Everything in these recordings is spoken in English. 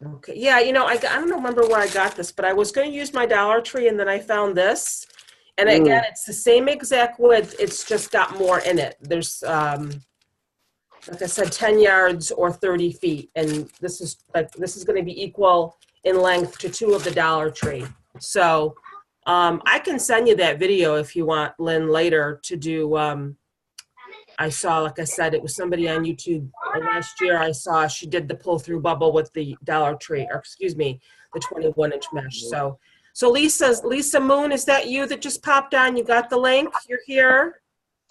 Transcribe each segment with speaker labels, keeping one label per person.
Speaker 1: Okay, yeah, you know, I don't remember where I got this, but I was going to use my Dollar Tree and then I found this. And again, it's the same exact width, it's just got more in it. There's, like I said, 10 yards or 30 feet. And this is going to be equal in length to two of the Dollar Tree. So I can send you that video if you want, Lynn, later to do. I saw, like I said, it was somebody on YouTube last year. I saw she did the pull through bubble with the Dollar Tree, or excuse me, the 21-inch mesh. So Lisa Moon, is that you that just popped on? You got the link? You're here?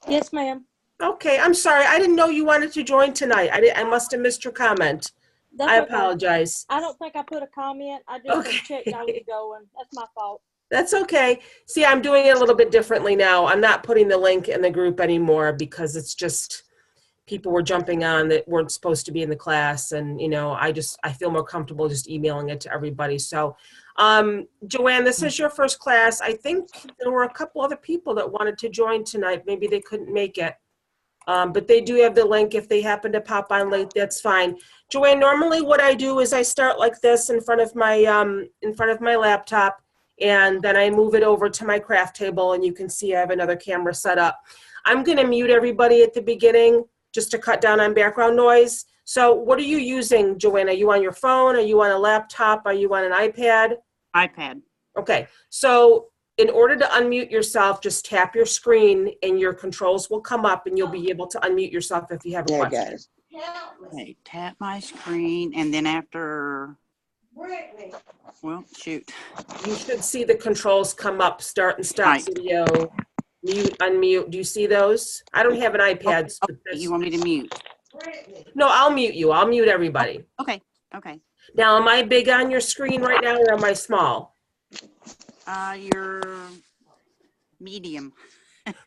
Speaker 2: Yes, ma'am.
Speaker 1: Okay, I'm sorry. I didn't know you wanted to join tonight. I must have missed your comment.
Speaker 2: That's
Speaker 1: I
Speaker 2: okay.
Speaker 1: apologize.
Speaker 2: I don't think I put a comment. I just checked I was going. That's my fault.
Speaker 1: That's okay. See, I'm doing it a little bit differently now. I'm not putting the link in the group anymore because it's just people were jumping on that weren't supposed to be in the class. And, you know, I feel more comfortable just emailing it to everybody. So, Joanne, this is your first class. I think there were a couple other people that wanted to join tonight. Maybe they couldn't make it. But they do have the link. If they happen to pop on late, that's fine. Joanne, normally what I do is I start like this in front of my laptop, and then I move it over to my craft table, and you can see I have another camera set up. I'm going to mute everybody at the beginning just to cut down on background noise. So what are you using, Joanne? Are you on your phone? Are you on a laptop? Are you on an iPad?
Speaker 3: iPad.
Speaker 1: Okay, so in order to unmute yourself, just tap your screen and your controls will come up and you'll be able to unmute yourself if you have a question.
Speaker 3: Okay, tap my screen and then after, well, shoot.
Speaker 1: You should see the controls come up, start and stop
Speaker 3: Right.
Speaker 1: video, mute, unmute. Do you see those? I don't have an iPad.
Speaker 3: Okay, you want me to mute?
Speaker 1: No, I'll mute you. I'll mute everybody.
Speaker 3: Okay, okay.
Speaker 1: Now, am I big on your screen right now or am I small?
Speaker 3: You're medium.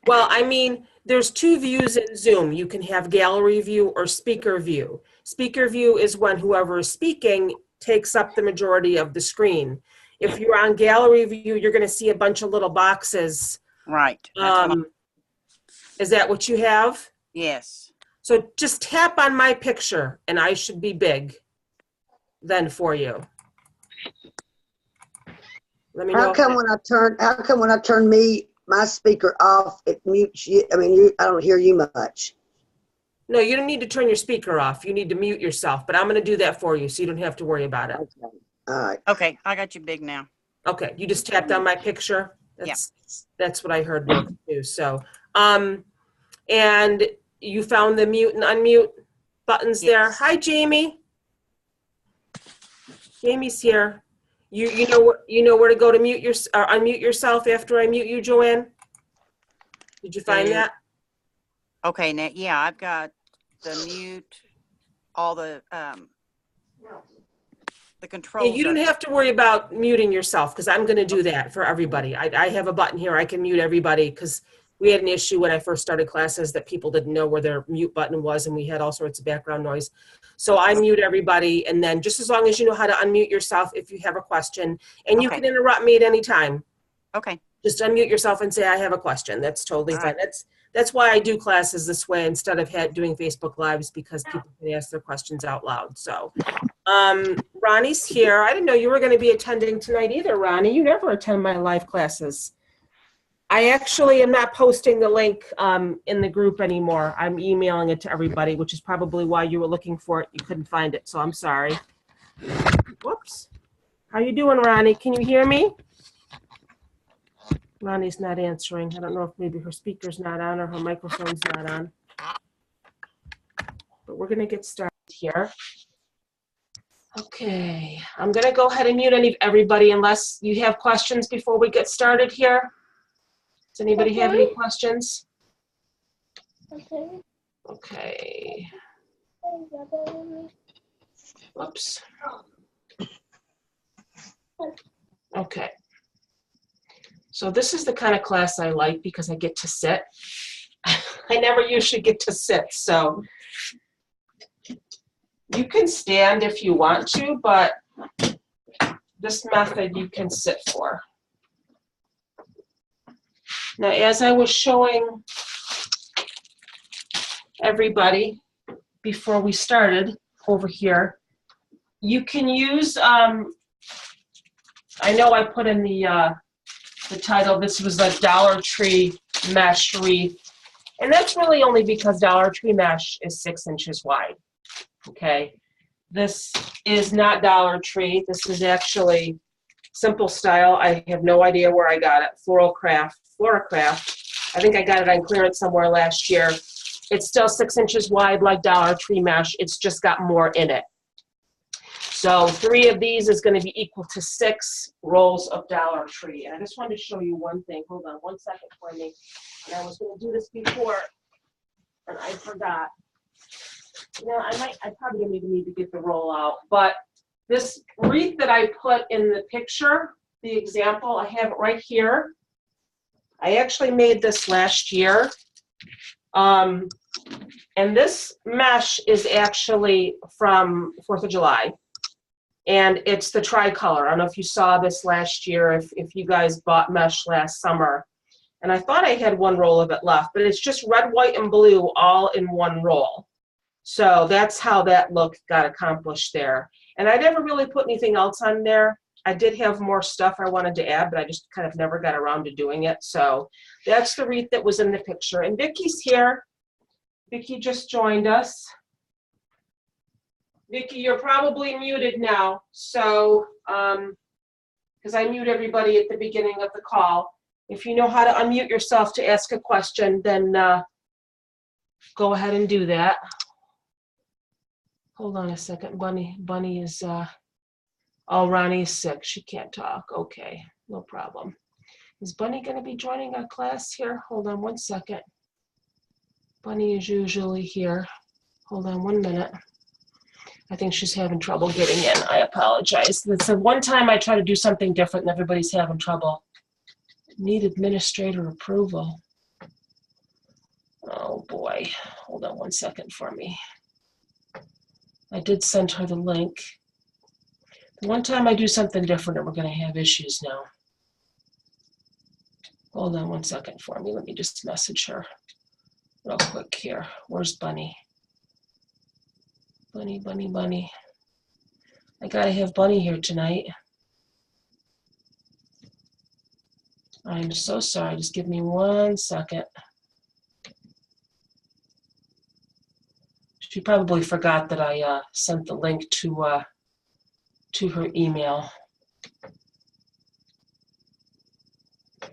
Speaker 1: Well, I mean, there's two views in Zoom. You can have gallery view or speaker view. Speaker view is when whoever is speaking takes up the majority of the screen. If you're on gallery view, you're going to see a bunch of little boxes.
Speaker 3: Right.
Speaker 1: Is that what you have?
Speaker 3: Yes.
Speaker 1: So just tap on my picture and I should be big then for you. Let me know.
Speaker 4: How come when I turn my speaker off, it mutes you? I mean, I don't hear you much.
Speaker 1: No, you don't need to turn your speaker off. You need to mute yourself, but I'm going to do that for you so you don't have to worry about it.
Speaker 4: Okay. All right.
Speaker 3: Okay, I got you big now.
Speaker 1: Okay, you just tapped on my picture? That's what I heard too. So, and you found the mute and unmute buttons there. Hi, Jamie. Jamie's here. You know where to go to mute or unmute yourself after I mute you, Joanne? Did you find that?
Speaker 3: Okay, now, yeah, I've got the mute, all the controls.
Speaker 1: Yeah, you don't have to worry about muting yourself because I'm going to do that for everybody. I have a button here. I can mute everybody because we had an issue when I first started classes that people didn't know where their mute button was and we had all sorts of background noise. So I mute everybody, and then just as long as you know how to unmute yourself if you have a question, and you can interrupt me at any time.
Speaker 3: Okay.
Speaker 1: Just unmute yourself and say, I have a question. That's totally fine. That's why I do classes this way instead of doing Facebook Lives, because people can ask their questions out loud. So Ronnie's here. I didn't know you were going to be attending tonight either, Ronnie. You never attend my live classes. I actually am not posting the link in the group anymore. I'm emailing it to everybody, which is probably why you were looking for it. You couldn't find it, so I'm sorry. Whoops. How you doing, Ronnie? Can you hear me? Ronnie's not answering. I don't know if maybe her speaker's not on or her microphone's not on. But we're going to get started here. Okay. I'm going to go ahead and mute everybody unless you have questions before we get started here. Does anybody have any questions? Okay. Whoops. Okay. So this is the kind of class I like because I get to sit. I never usually get to sit, so you can stand if you want to, but this method you can sit for. Now, as I was showing everybody before we started over here, You can use, I know I put in the title, this was a Dollar Tree mesh wreath. And that's really only because Dollar Tree mesh is 6 inches wide, okay? This is not Dollar Tree. This is actually Simple Style. I have no idea where I got it. Floracraft. I think I got it on clearance somewhere last year. It's still 6 inches wide like Dollar Tree mesh. It's just got more in it. So 3 of these is going to be equal to 6 rolls of Dollar Tree. And I just wanted to show you one thing. Hold on 1 second for me. And I was going to do this before, and I forgot. I probably don't even need to get the roll out. But this wreath that I put in the picture, the example, I have it right here. I actually made this last year. And this mesh is actually from 4th of July. And it's the tricolor. I don't know if you saw this last year, if you guys bought mesh last summer. And I thought I had 1 roll of it left, but it's just red, white, and blue all in 1 roll. So that's how that look got accomplished there. And I never really put anything else on there. I did have more stuff I wanted to add, but I just kind of never got around to doing it. So that's the wreath that was in the picture. And Vicky's here. Vicky just joined us. Vicky, you're probably muted now. So, because I mute everybody at the beginning of the call. If you know how to unmute yourself to ask a question, then go ahead and do that. Hold on a second. Bunny is, oh, Ronnie's sick. She can't talk. Okay, no problem. Is Bunny going to be joining our class here? Hold on 1 second. Bunny is usually here. Hold on 1 minute. I think she's having trouble getting in. I apologize. It's the one time I try to do something different and everybody's having trouble. Need administrator approval. Oh boy. Hold on 1 second for me. I did send her the link. The one time I do something different, we're going to have issues now. Hold on 1 second for me. Let me just message her real quick here. Where's Bunny? Bunny. I gotta have Bunny here tonight. I'm so sorry. Just give me 1 second. She probably forgot that I sent the link to her email.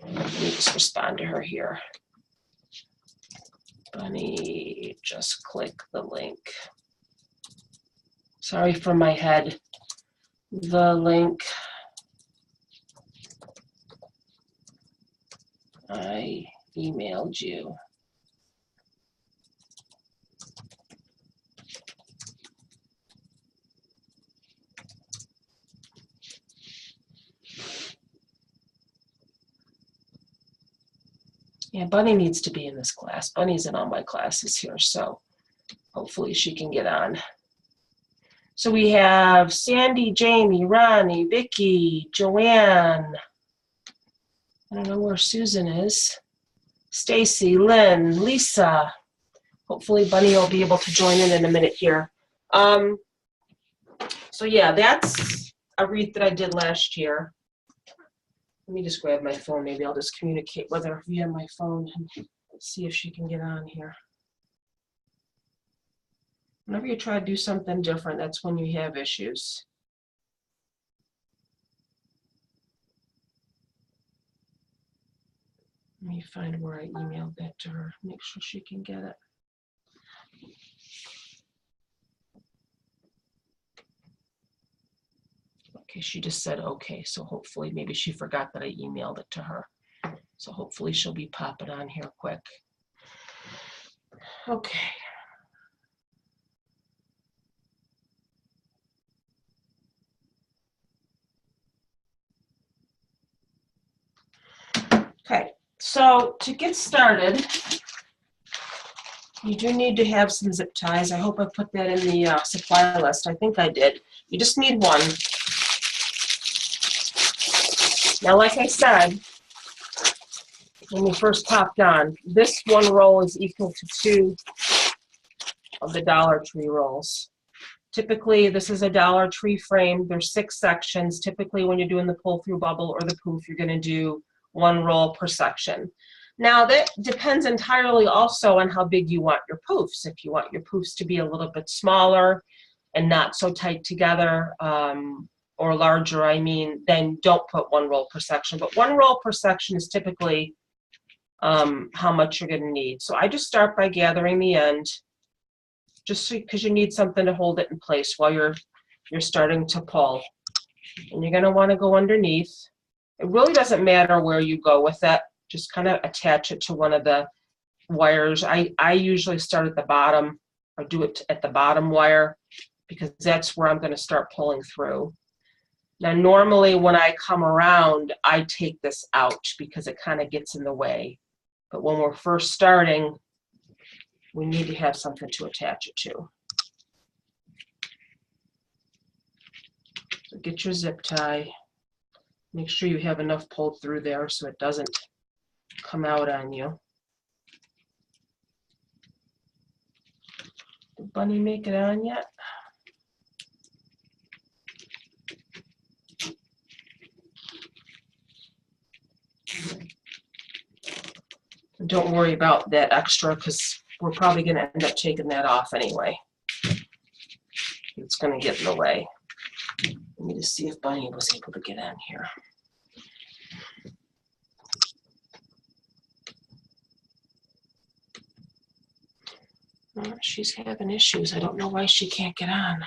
Speaker 1: Let me just respond to her here. Bunny, just click the link. Sorry for my head. The link. I emailed you. Yeah, Bunny needs to be in this class. Bunny's in all my classes here, so hopefully she can get on. So we have Sandy, Jamie, Ronnie, Vicky, Joanne. I don't know where Susan is. Stacy, Lynn, Lisa. Hopefully Bunny will be able to join in a minute here. So yeah, that's a wreath that I did last year. Let me just grab my phone. Maybe I'll just communicate with her via my phone and see if she can get on here. Whenever you try to do something different, that's when you have issues. Let me find where I emailed that to her. Make sure she can get it. Okay, she just said okay, so hopefully maybe she forgot that I emailed it to her. So hopefully she'll be popping on here quick. Okay. Okay, so to get started, you do need to have some zip ties. I hope I put that in the supply list. I think I did. You just need one. Now, like I said, when we first popped on, this 1 roll is equal to 2 of the Dollar Tree rolls. Typically, this is a Dollar Tree frame. There's 6 sections. Typically, when you're doing the pull-through bubble or the poof, you're going to do 1 roll per section. Now, that depends entirely also on how big you want your poofs. If you want your poofs to be a little bit smaller and not so tight together, or larger, I mean, then don't put 1 roll per section. But 1 roll per section is typically how much you're going to need. So I just start by gathering the end, just because you need something to hold it in place while you're starting to pull. And you're going to want to go underneath. It really doesn't matter where you go with it. Just kind of attach it to one of the wires. I usually start at the bottom, or do it at the bottom wire, because that's where I'm going to start pulling through. Now, normally when I come around, I take this out because it kind of gets in the way. But when we're first starting, we need to have something to attach it to. So get your zip tie. Make sure you have enough pulled through there so it doesn't come out on you. Did Bunny make it on yet? Don't worry about that extra, because we're probably going to end up taking that off anyway. It's going to get in the way. Let me just see if Bunny was able to get on here. She's having issues. I don't know why she can't get on.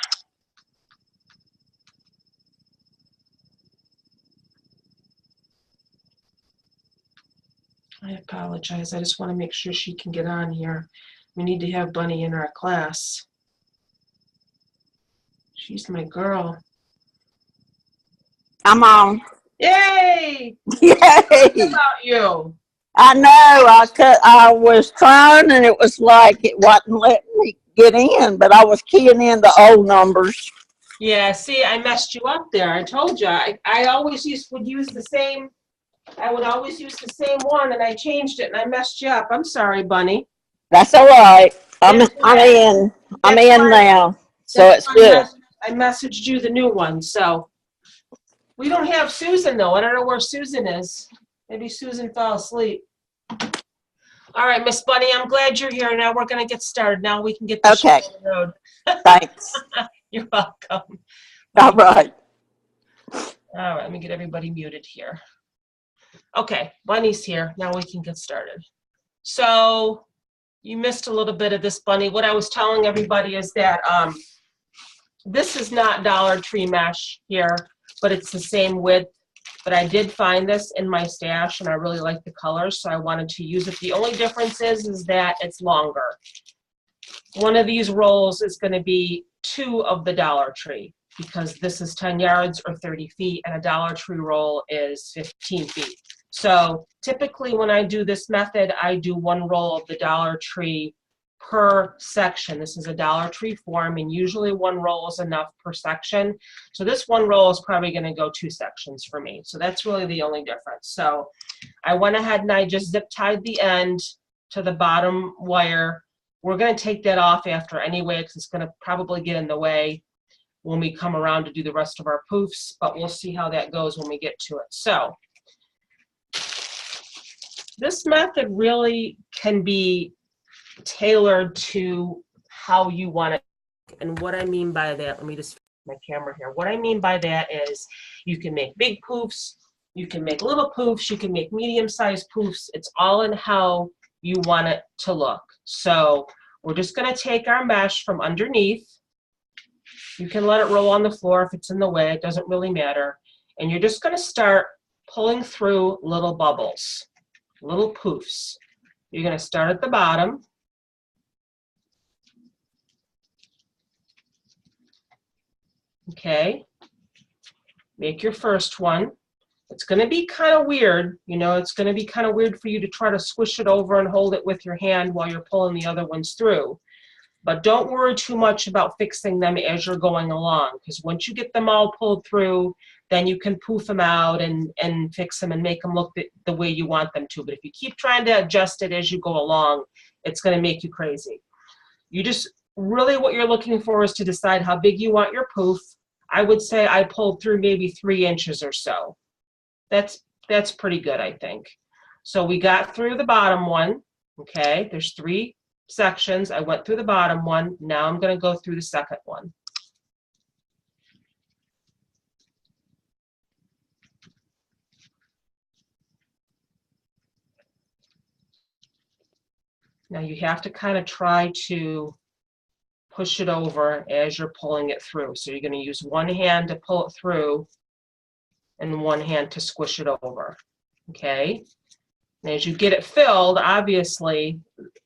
Speaker 1: I apologize. I just want to make sure she can get on here. We need to have Bunny in our class. She's my girl.
Speaker 5: I'm on.
Speaker 1: Yay!
Speaker 5: Yay!
Speaker 1: What about you?
Speaker 5: I know. I was trying, and it was like it wasn't letting me get in, but I was keying in the old numbers.
Speaker 1: Yeah, see, I messed you up there. I told you. I always would use the same. I would always use the same one, and I changed it, and I messed you up. I'm sorry, Bunny.
Speaker 5: That's all right. I'm
Speaker 1: That's
Speaker 5: in. I'm
Speaker 1: that's
Speaker 5: in
Speaker 1: why-
Speaker 5: now, so
Speaker 1: that's
Speaker 5: it's
Speaker 1: why
Speaker 5: good.
Speaker 1: I messaged you the new one. So we don't have Susan though. I don't know where Susan is. Maybe Susan fell asleep. All right, Miss Bunny, I'm glad you're here. Now we're going to get started. Now we can get the show
Speaker 5: Okay.
Speaker 1: on the road.
Speaker 5: Thanks.
Speaker 1: You're welcome.
Speaker 5: All right.
Speaker 1: All right, let me get everybody muted here. Okay, Bunny's here. Now we can get started. So you missed a little bit of this, Bunny. What I was telling everybody is that this is not Dollar Tree mesh here, but it's the same width. But I did find this in my stash, and I really like the colors, so I wanted to use it. The only difference is that it's longer. One of these rolls is going to be 2 of the Dollar Tree, because this is 10 yards or 30 feet, and a Dollar Tree roll is 15 feet. So typically when I do this method, I do 1 roll of the Dollar Tree per section. This is a Dollar Tree form, and usually 1 roll is enough per section. So this 1 roll is probably going to go 2 sections for me. So that's really the only difference. So I went ahead and I just zip tied the end to the bottom wire. We're going to take that off after anyway, because it's going to probably get in the way when we come around to do the rest of our poofs, but we'll see how that goes when we get to it. So this method really can be tailored to how you want it. And what I mean by that, let me just fix my camera here. What I mean by that is you can make big poofs, you can make little poofs, you can make medium-sized poofs. It's all in how you want it to look. So we're just going to take our mesh from underneath. You can let it roll on the floor if it's in the way. It doesn't really matter. And you're just going to start pulling through little bubbles, little poofs. You're going to start at the bottom. Okay. Make your first one. It's going to be kind of weird. You know, it's going to be kind of weird for you to try to squish it over and hold it with your hand while you're pulling the other ones through. But don't worry too much about fixing them as you're going along, because once you get them all pulled through, then you can poof them out and fix them and make them look the way you want them to. But if you keep trying to adjust it as you go along, it's going to make you crazy. You just really what you're looking for is to decide how big you want your poof. I would say I pulled through maybe 3 inches or so. That's pretty good, I think. So we got through the bottom one, okay? There's 3 sections. I went through the bottom one. Now I'm going to go through the second one. Now you have to kind of try to push it over as you're pulling it through. So you're going to use one hand to pull it through and one hand to squish it over, okay? And as you get it filled, obviously,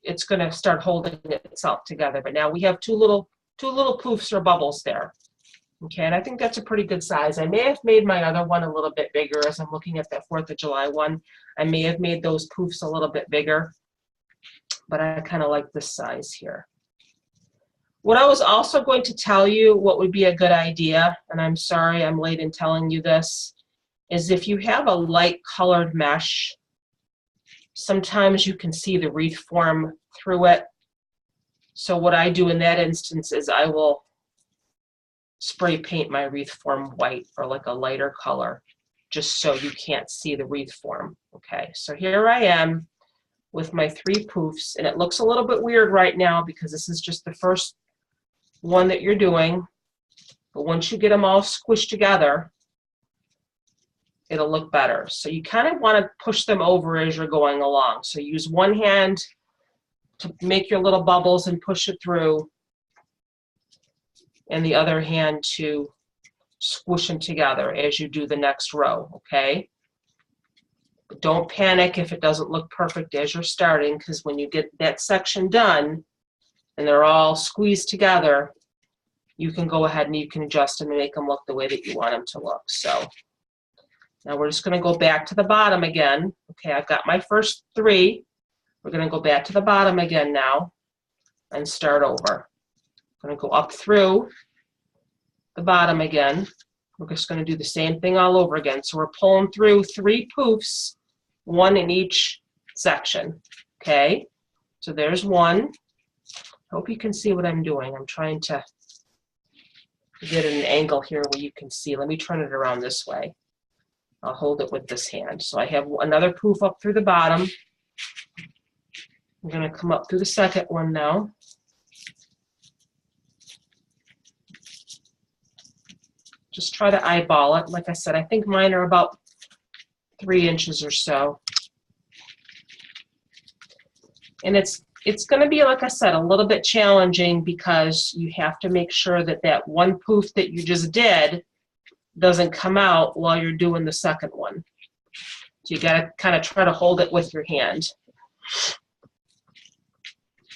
Speaker 1: it's going to start holding itself together. But now we have two little poofs or bubbles there, okay? And I think that's a pretty good size. I may have made my other one a little bit bigger as I'm looking at that 4th of July one. I may have made those poofs a little bit bigger, but I kind of like this size here. What I was also going to tell you, what would be a good idea, and I'm sorry I'm late in telling you this, is if you have a light colored mesh, sometimes you can see the wreath form through it. So what I do in that instance is I will spray paint my wreath form white or like a lighter color, just so you can't see the wreath form. Okay, so here I am with my 3 poofs, and it looks a little bit weird right now because this is just the first one that you're doing, but once you get them all squished together, it'll look better. So you kind of want to push them over as you're going along. So use one hand to make your little bubbles and push it through, and the other hand to squish them together as you do the next row, okay? But don't panic if it doesn't look perfect as you're starting, because when you get that section done and they're all squeezed together, you can go ahead and you can adjust them and make them look the way that you want them to look. So now we're just going to go back to the bottom again. Okay, I've got my first 3. We're going to go back to the bottom again now and start over. I'm going to go up through the bottom again. We're just going to do the same thing all over again. So we're pulling through 3 poofs, 1 in each section. Okay, so there's 1. Hope you can see what I'm doing. I'm trying to get an angle here where you can see. Let me turn it around this way. I'll hold it with this hand. So I have another poof up through the bottom. I'm going to come up through the second one now. Just try to eyeball it. Like I said, I think mine are about 3 inches or so. And it's going to be, like I said, a little bit challenging because you have to make sure that that one poof that you just did doesn't come out while you're doing the second one. So you got to kind of try to hold it with your hand.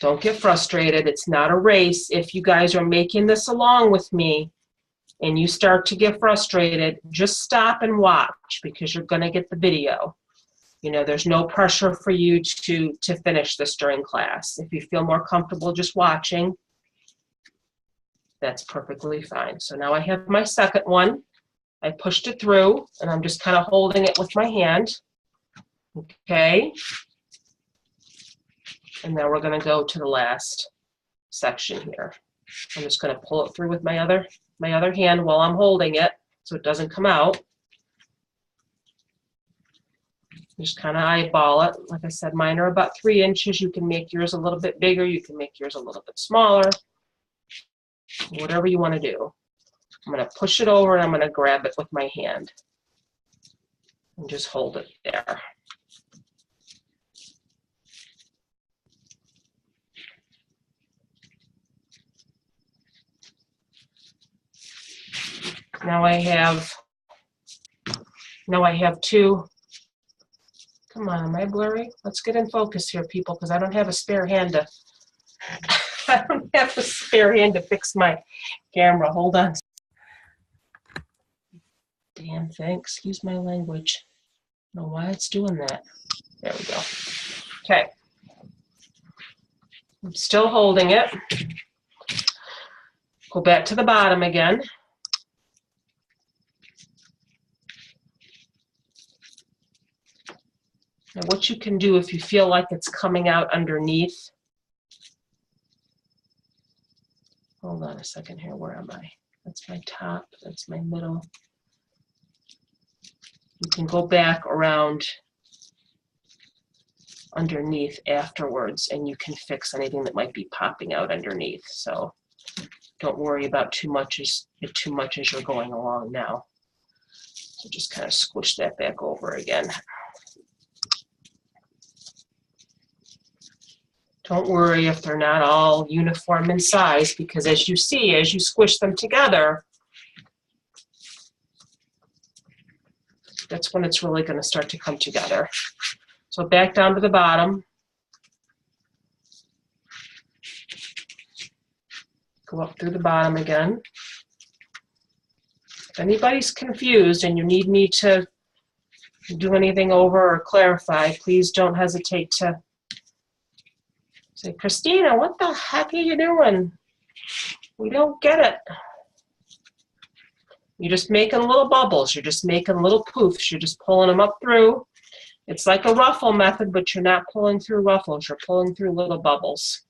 Speaker 1: Don't get frustrated. It's not a race. If you guys are making this along with me and you start to get frustrated, just stop and watch because you're going to get the video. You know, there's no pressure for you to finish this during class. If you feel more comfortable just watching, that's perfectly fine. So now I have my second one. I pushed it through, and I'm just kind of holding it with my hand. Okay. And now we're going to go to the last section here. I'm just going to pull it through with my other hand while I'm holding it so it doesn't come out. Just kind of eyeball it. Like I said, mine are about 3 inches. You can make yours a little bit bigger. You can make yours a little bit smaller. Whatever you want to do. I'm going to push it over and I'm going to grab it with my hand. And just hold it there. Now I have 2. Come on, am I blurry? Let's get in focus here, people, because I don't have a spare hand to I don't have a spare hand to fix my camera. Hold on. Damn thing, excuse my language. I don't know why it's doing that. There we go. Okay. I'm still holding it. Go back to the bottom again. Now what you can do if you feel like it's coming out underneath on a second here. Where am I? That's my top. That's my middle. You can go back around underneath afterwards and you can fix anything that might be popping out underneath. So don't worry about too much as you're going along now. So just kind of squish that back over again. Don't worry if they're not all uniform in size, because as you see, as you squish them together, that's when it's really going to start to come together. So back down to the bottom. Go up through the bottom again. If anybody's confused and you need me to do anything over or clarify, please don't hesitate to say, Christina, what the heck are you doing? We don't get it. You're just making little bubbles. You're just making little poofs. You're just pulling them up through. It's like a ruffle method, but you're not pulling through ruffles. You're pulling through little bubbles.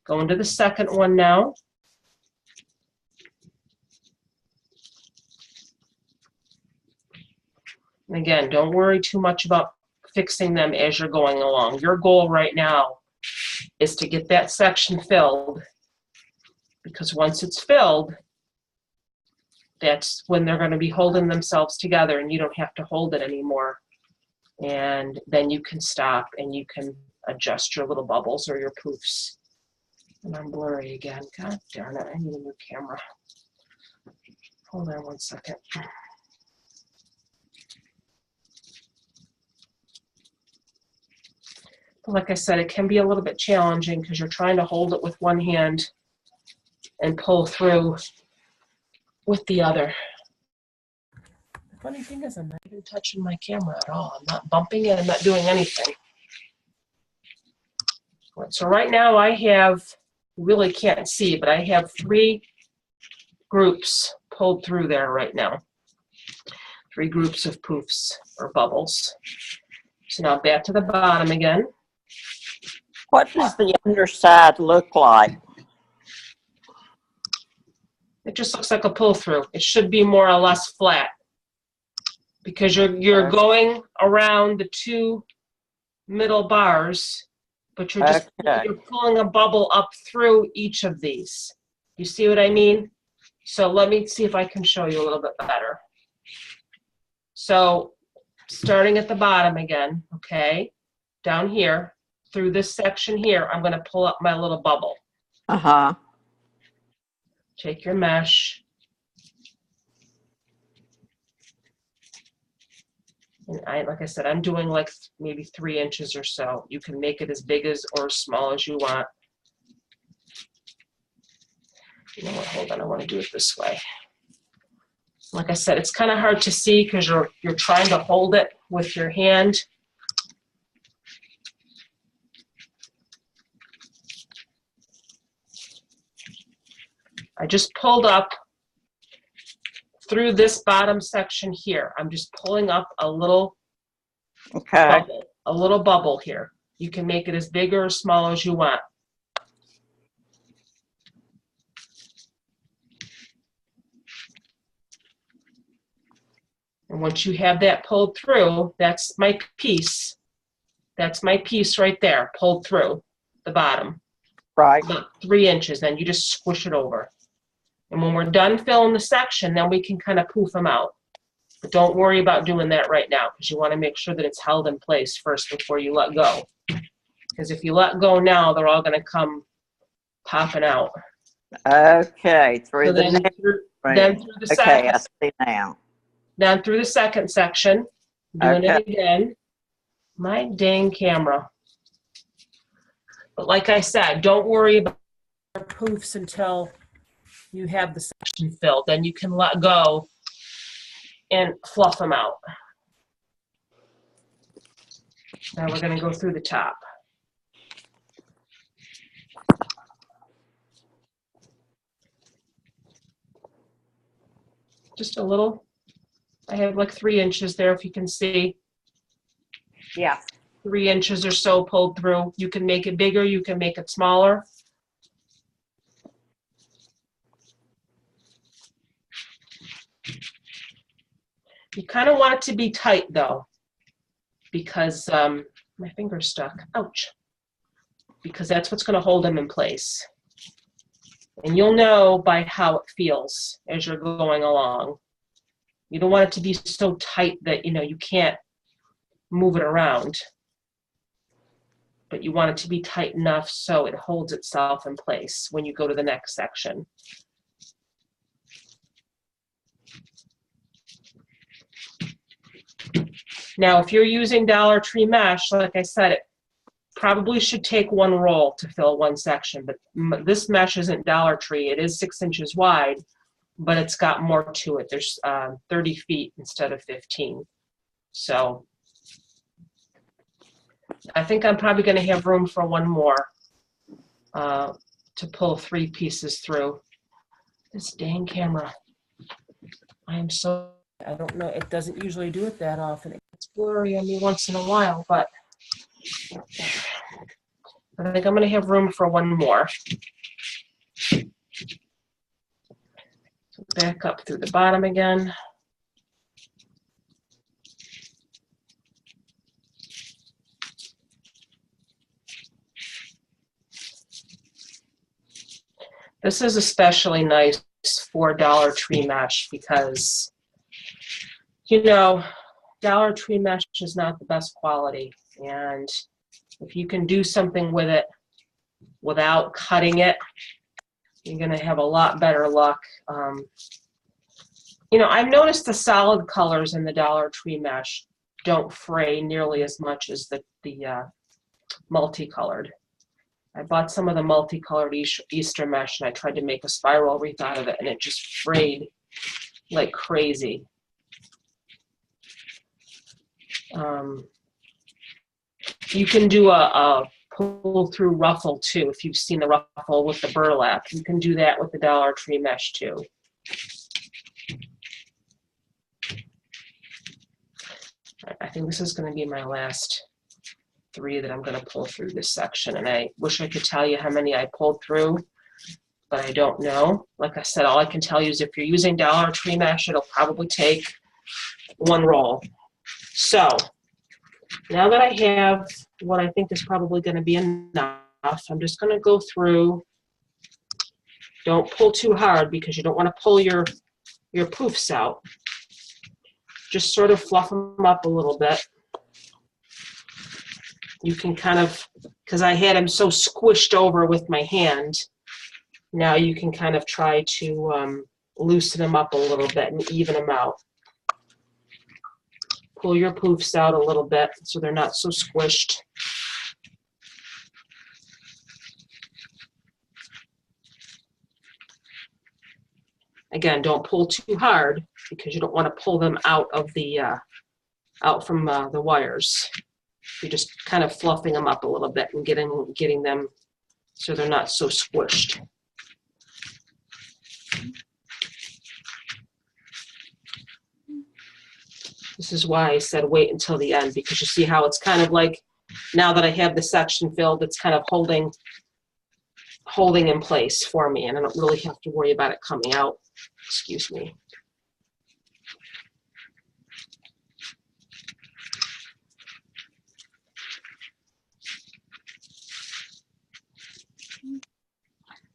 Speaker 1: Going to the second one now. And again, don't worry too much about fixing them as you're going along. Your goal right now is to get that section filled, because once it's filled, that's when they're going to be holding themselves together and you don't have to hold it anymore. And then you can stop and you can adjust your little bubbles or your poofs. And I'm blurry again. God darn it, I need a new camera. Hold on one second. Like I said, it can be a little bit challenging because you're trying to hold it with one hand and pull through with the other. The funny thing is I'm not even touching my camera at all. I'm not bumping it. I'm not doing anything. So right now I have, you really can't see, but I have 3 groups pulled through there right now. 3 groups of poofs or bubbles. So now back to the bottom again.
Speaker 5: What does the underside look like?
Speaker 1: It just looks like a pull through. It should be more or less flat because you're going around the 2 middle bars, but you're just you're pulling a bubble up through each of these. You see what I mean? So let me see if I can show you a little bit better. So starting at the bottom again, okay, down here, through this section here, I'm going to pull up my little bubble.
Speaker 5: Uh-huh.
Speaker 1: Take your mesh. And like I said, I'm doing like maybe 3 inches or so. You can make it as big as or as small as you want. You know what, hold on, I want to do it this way. Like I said, it's kind of hard to see because you're trying to hold it with your hand. I just pulled up through this bottom section here. I'm just pulling up a little bubble, a little bubble here. You can make it as big or as small as you want. And once you have that pulled through, that's my piece. That's my piece right there, pulled through the bottom.
Speaker 5: Right.
Speaker 1: About 3 inches, then you just squish it over. And when we're done filling the section, then we can kind of poof them out. But don't worry about doing that right now because you want to make sure that it's held in place first before you let go. Because if you let go now, they're all going to come popping out.
Speaker 5: Okay, through
Speaker 1: So
Speaker 5: the
Speaker 1: then
Speaker 5: neck.
Speaker 1: through the
Speaker 5: Okay,
Speaker 1: second,
Speaker 5: I see now.
Speaker 1: down through the second section, doing it again. My dang camera. But like I said, don't worry about your poofs until you have the section filled. Then you can let go and fluff them out. Now we're going to go through the top. Just a little. I have like 3 inches there, if you can see.
Speaker 3: Yeah.
Speaker 1: 3 inches or so pulled through. You can make it bigger, you can make it smaller. You kind of want it to be tight though, because my finger's stuck. Ouch. Because that's what's going to hold them in place. And you'll know by how it feels as you're going along. You don't want it to be so tight that, you know, you can't move it around. But you want it to be tight enough so it holds itself in place when you go to the next section. Now, if you're using Dollar Tree mesh, like I said, it probably should take one roll to fill one section, but this mesh isn't Dollar Tree. It is 6 inches wide, but it's got more to it. There's 30 feet instead of 15. So I think I'm probably going to have room for one more to pull 3 pieces through. This dang camera. I don't know. It doesn't usually do it that often. It gets blurry on me once in a while, but I think I'm going to have room for one more. So back up through the bottom again. This is especially nice for Dollar Tree mesh because, you know, Dollar Tree mesh is not the best quality. And if you can do something with it without cutting it, you're going to have a lot better luck. You know, I've noticed the solid colors in the Dollar Tree mesh don't fray nearly as much as the multicolored. I bought some of the multicolored Easter mesh and I tried to make a spiral wreath out of it and it just frayed like crazy. You can do a pull through ruffle too. If you've seen the ruffle with the burlap, you can do that with the Dollar Tree mesh too. I think this is going to be my last 3 that I'm going to pull through this section, and I wish I could tell you how many I pulled through, but I don't know. Like I said, all I can tell you is if you're using Dollar Tree mesh, it'll probably take 1 roll. So now that I have what I think is probably going to be enough, I'm just going to go through. Don't pull too hard because you don't want to pull your poofs out. Just sort of fluff them up a little bit. You can kind of, because I had them so squished over with my hand, now you can kind of try to loosen them up a little bit and even them out. Pull your poofs out a little bit so they're not so squished. Again, don't pull too hard because you don't want to pull them out of the out from the wires. You're just kind of fluffing them up a little bit and getting them so they're not so squished. This is why I said wait until the end, because you see how it's kind of like, now that I have the section filled, it's kind of holding in place for me, and I don't really have to worry about it coming out. Excuse me.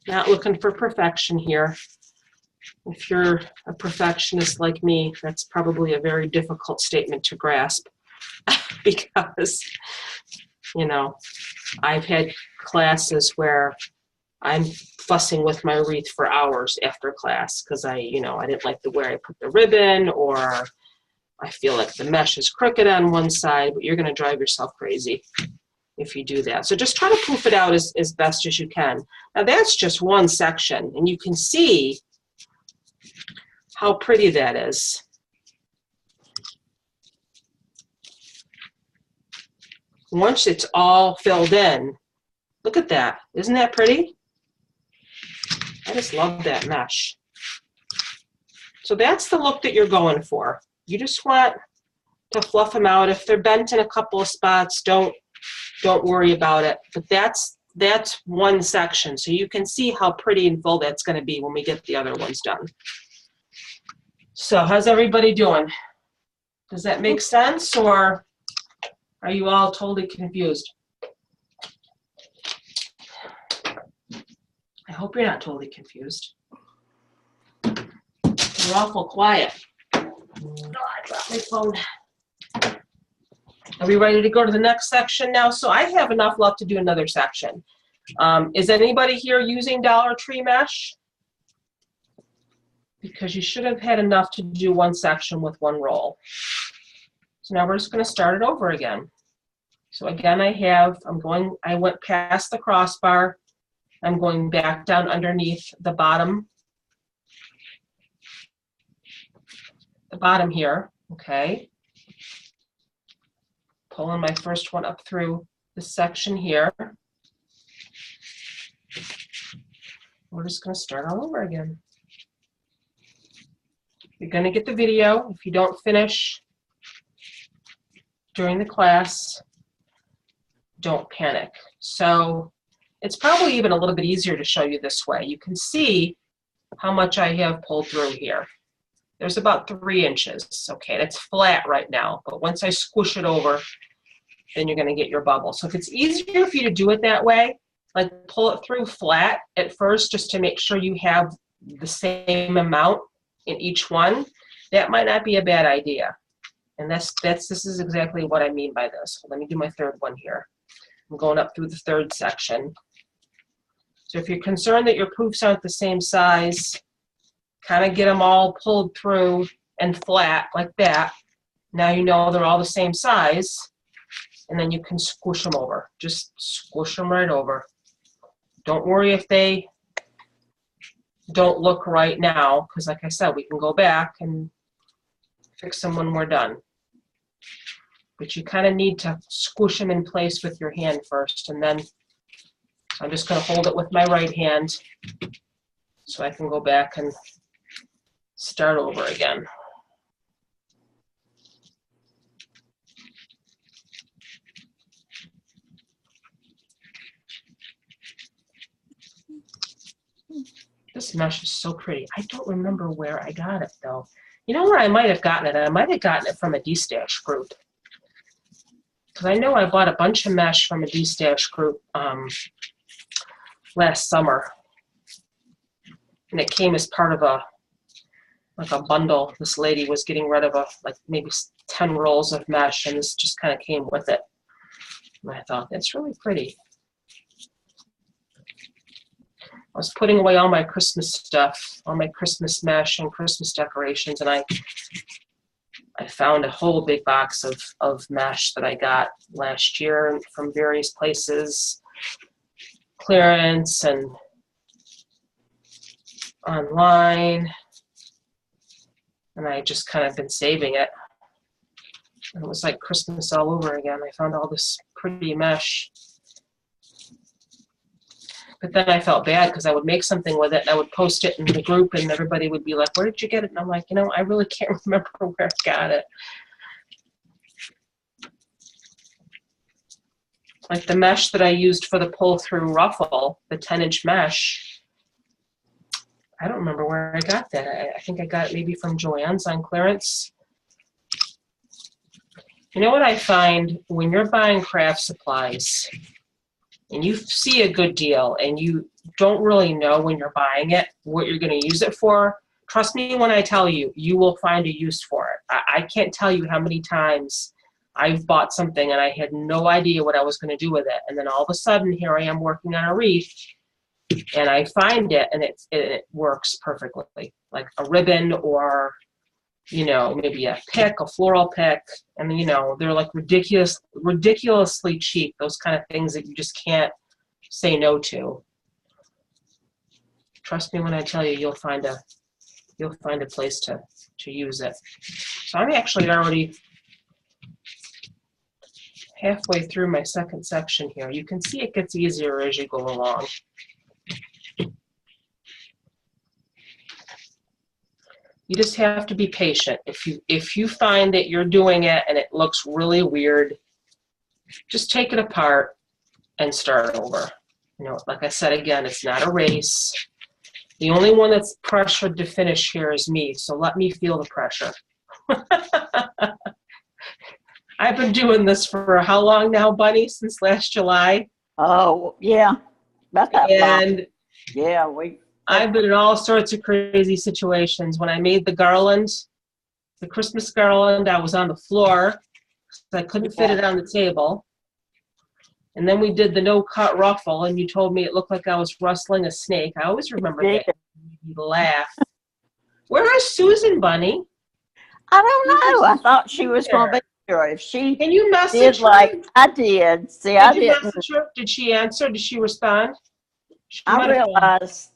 Speaker 1: Not looking for perfection here. If you're a perfectionist like me, that's probably a very difficult statement to grasp because, you know, I've had classes where I'm fussing with my wreath for hours after class because I didn't like the way I put the ribbon, or I feel like the mesh is crooked on one side, but you're going to drive yourself crazy if you do that. So just try to poof it out as best as you can. Now that's just one section, and you can see how pretty that is. Once it's all filled in, look at that. Isn't that pretty? I just love that mesh. So that's the look that you're going for. You just want to fluff them out. If they're bent in a couple of spots, don't worry about it. But that's one section, so you can see how pretty and full that's going to be when we get the other ones done. So how's everybody doing? Does that make sense, or are you all totally confused? I hope you're not totally confused. You're awful quiet. Oh, I dropped my phone. Are we ready to go to the next section now? So I have enough left to do another section. Is anybody here using Dollar Tree mesh? Because you should have had enough to do one section with one roll. So now we're just going to start it over again. So again, I went past the crossbar. I'm going back down underneath the bottom here, okay? Pulling my first one up through this section here. We're just going to start all over again. You're going to get the video. If you don't finish during the class, don't panic. So it's probably even a little bit easier to show you this way. You can see how much I have pulled through here. There's about 3 inches. Okay, that's flat right now, but once I squish it over, then you're going to get your bubble. So if it's easier for you to do it that way, like pull it through flat at first just to make sure you have the same amount in each one, that might not be a bad idea. And this is exactly what I mean by this. Let me do my third one here. I'm going up through the third section. So if you're concerned that your poofs aren't the same size, kind of get them all pulled through and flat like that. Now you know they're all the same size, and then you can squish them over. Just squish them right over. Don't worry if they don't look right now, because like I said, we can go back and fix them when we're done. But you kind of need to squish them in place with your hand first, and then I'm just going to hold it with my right hand so I can go back and start over again. This mesh is so pretty. I don't remember where I got it though. You know where I might have gotten it? I might have gotten it from a D-Stash group. Because I know I bought a bunch of mesh from a D-Stash group last summer. And it came as part of a bundle. This lady was getting rid of maybe 10 rolls of mesh, and this just kind of came with it. And I thought, that's really pretty. I was putting away all my Christmas stuff, all my Christmas mesh and Christmas decorations, and I found a whole big box of mesh that I got last year from various places, clearance and online, and I just kind of been saving it. And it was like Christmas all over again. I found all this pretty mesh. But then I felt bad because I would make something with it and I would post it in the group and everybody would be like, where did you get it? And I'm like, I really can't remember where I got it. Like the mesh that I used for the pull-through ruffle, the 10-inch mesh, I don't remember where I got that. I think I got it maybe from Joann's on clearance. You know what I find when you're buying craft supplies and you see a good deal and you don't really know when you're buying it what you're going to use it for, trust me when I tell you, you will find a use for it. I can't tell you how many times I've bought something and I had no idea what I was going to do with it. And then all of a sudden, here I am working on a wreath and I find it and it works perfectly. Like a ribbon or, maybe a pick, a floral pick. And, they're like ridiculously cheap, those kind of things that you just can't say no to. Trust me when I tell you, you'll find a place to use it. So I'm actually already halfway through my second section here. You can see it gets easier as you go along. You just have to be patient. If you find that you're doing it and it looks really weird, just take it apart and start over. Like I said again, it's not a race. The only one that's pressured to finish here is me, so let me feel the pressure. I've been doing this for how long now, Bunny? Since last July.
Speaker 5: Oh, yeah. About that long.
Speaker 1: And
Speaker 5: Yeah,
Speaker 1: I've been in all sorts of crazy situations. When I made the garland, the Christmas garland, I was on the floor. So I couldn't fit it on the table. And then we did the no-cut ruffle, and you told me it looked like I was rustling a snake. I always remember that. You laugh. Where is Susan, Bunny?
Speaker 5: I don't know. I thought she was going to be here. If she
Speaker 1: Can you
Speaker 5: did
Speaker 1: message her?
Speaker 5: like I did, see, I
Speaker 1: Did you
Speaker 5: didn't.
Speaker 1: message her? Did she answer? Did she respond? She
Speaker 5: I
Speaker 1: might have gone.
Speaker 5: realized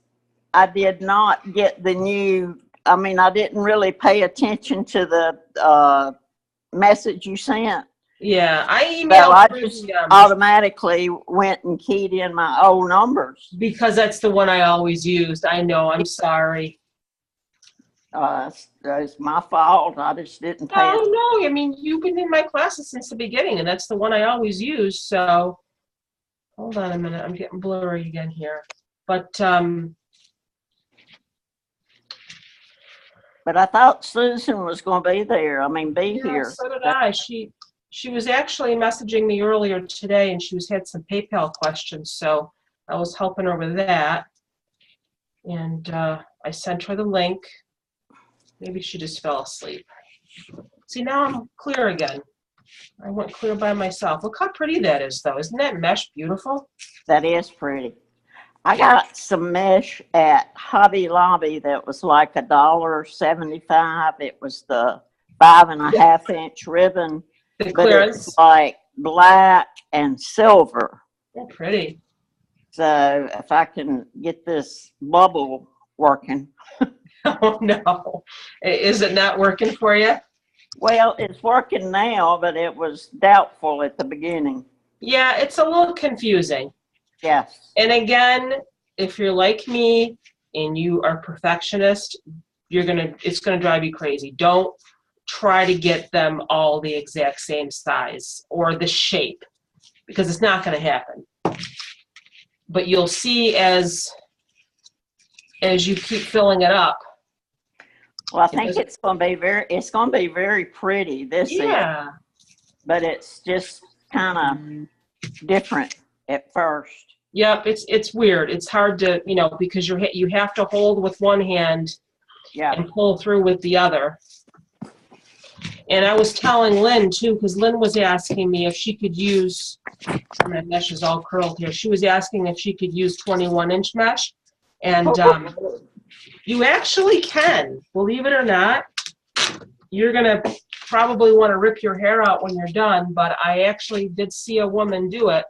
Speaker 5: I did not get the new. I mean, I didn't really pay attention to the message you sent.
Speaker 1: Yeah, I
Speaker 5: So
Speaker 1: emailed
Speaker 5: I
Speaker 1: her
Speaker 5: just
Speaker 1: the,
Speaker 5: automatically went and keyed in my old numbers.
Speaker 1: because that's the one I always used. I know. I'm sorry.
Speaker 5: It's my fault. I just didn't pay
Speaker 1: Oh
Speaker 5: attention.
Speaker 1: no, I mean you've been in my classes since the beginning, and that's the one I always use. So hold on a minute, I'm getting blurry again here. But
Speaker 5: I thought Susan was going to be there. I mean, be
Speaker 1: yeah,
Speaker 5: here.
Speaker 1: so did I. She was actually messaging me earlier today, and she had some PayPal questions, so I was helping her with that. And I sent her the link. Maybe she just fell asleep. See, now I'm clear again. I went clear by myself. Look how pretty that is, though. Isn't that mesh beautiful?
Speaker 5: That is pretty. I got some mesh at Hobby Lobby that was like $1.75. It was the 5.5-inch ribbon,
Speaker 1: The
Speaker 5: but
Speaker 1: clearance.
Speaker 5: it's like black and silver.
Speaker 1: They're pretty.
Speaker 5: So if I can get this bubble working.
Speaker 1: Oh, no. Is it not working for you?
Speaker 5: Well, it's working now, but it was doubtful at the beginning.
Speaker 1: Yeah, it's a little confusing.
Speaker 5: Yes.
Speaker 1: And again, if you're like me and you are perfectionist, it's gonna drive you crazy. Don't try to get them all the exact same size or the shape, because it's not gonna happen. But you'll see as you keep filling it up.
Speaker 5: Well, I think it's going to be very pretty. This is, but it's just kind of different at first.
Speaker 1: Yep, it's weird. It's hard to, because you have to hold with one hand and pull through with the other. And I was telling Lynn too, because Lynn was asking me if she could use, my mesh is all curled here. She was asking if she could use 21-inch mesh. And you actually can, believe it or not. You're going to probably want to rip your hair out when you're done, but I actually did see a woman do it.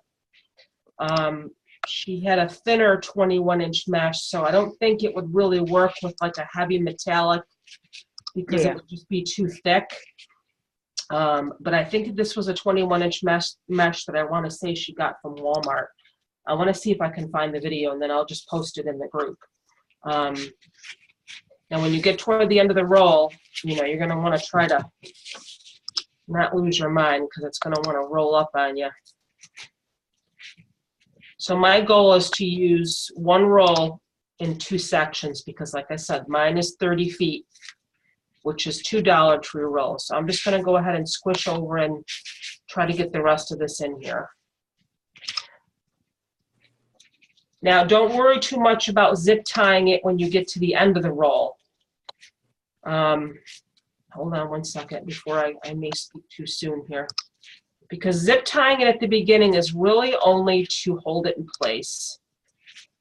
Speaker 1: She had a thinner 21-inch mesh, so I don't think it would really work with like a heavy metallic, because it would just be too thick. But I think this was a 21-inch mesh that I want to say she got from Walmart. I want to see if I can find the video, and then I'll just post it in the group. Now, when you get toward the end of the roll, you're going to want to try to not lose your mind, because it's going to want to roll up on you. So my goal is to use one roll in 2 sections, because like I said, mine is 30 feet, which is 2 Dollar Tree rolls. So I'm just going to go ahead and squish over and try to get the rest of this in here. Now, don't worry too much about zip tying it when you get to the end of the roll. Hold on one second before I may speak too soon here. Because zip tying it at the beginning is really only to hold it in place.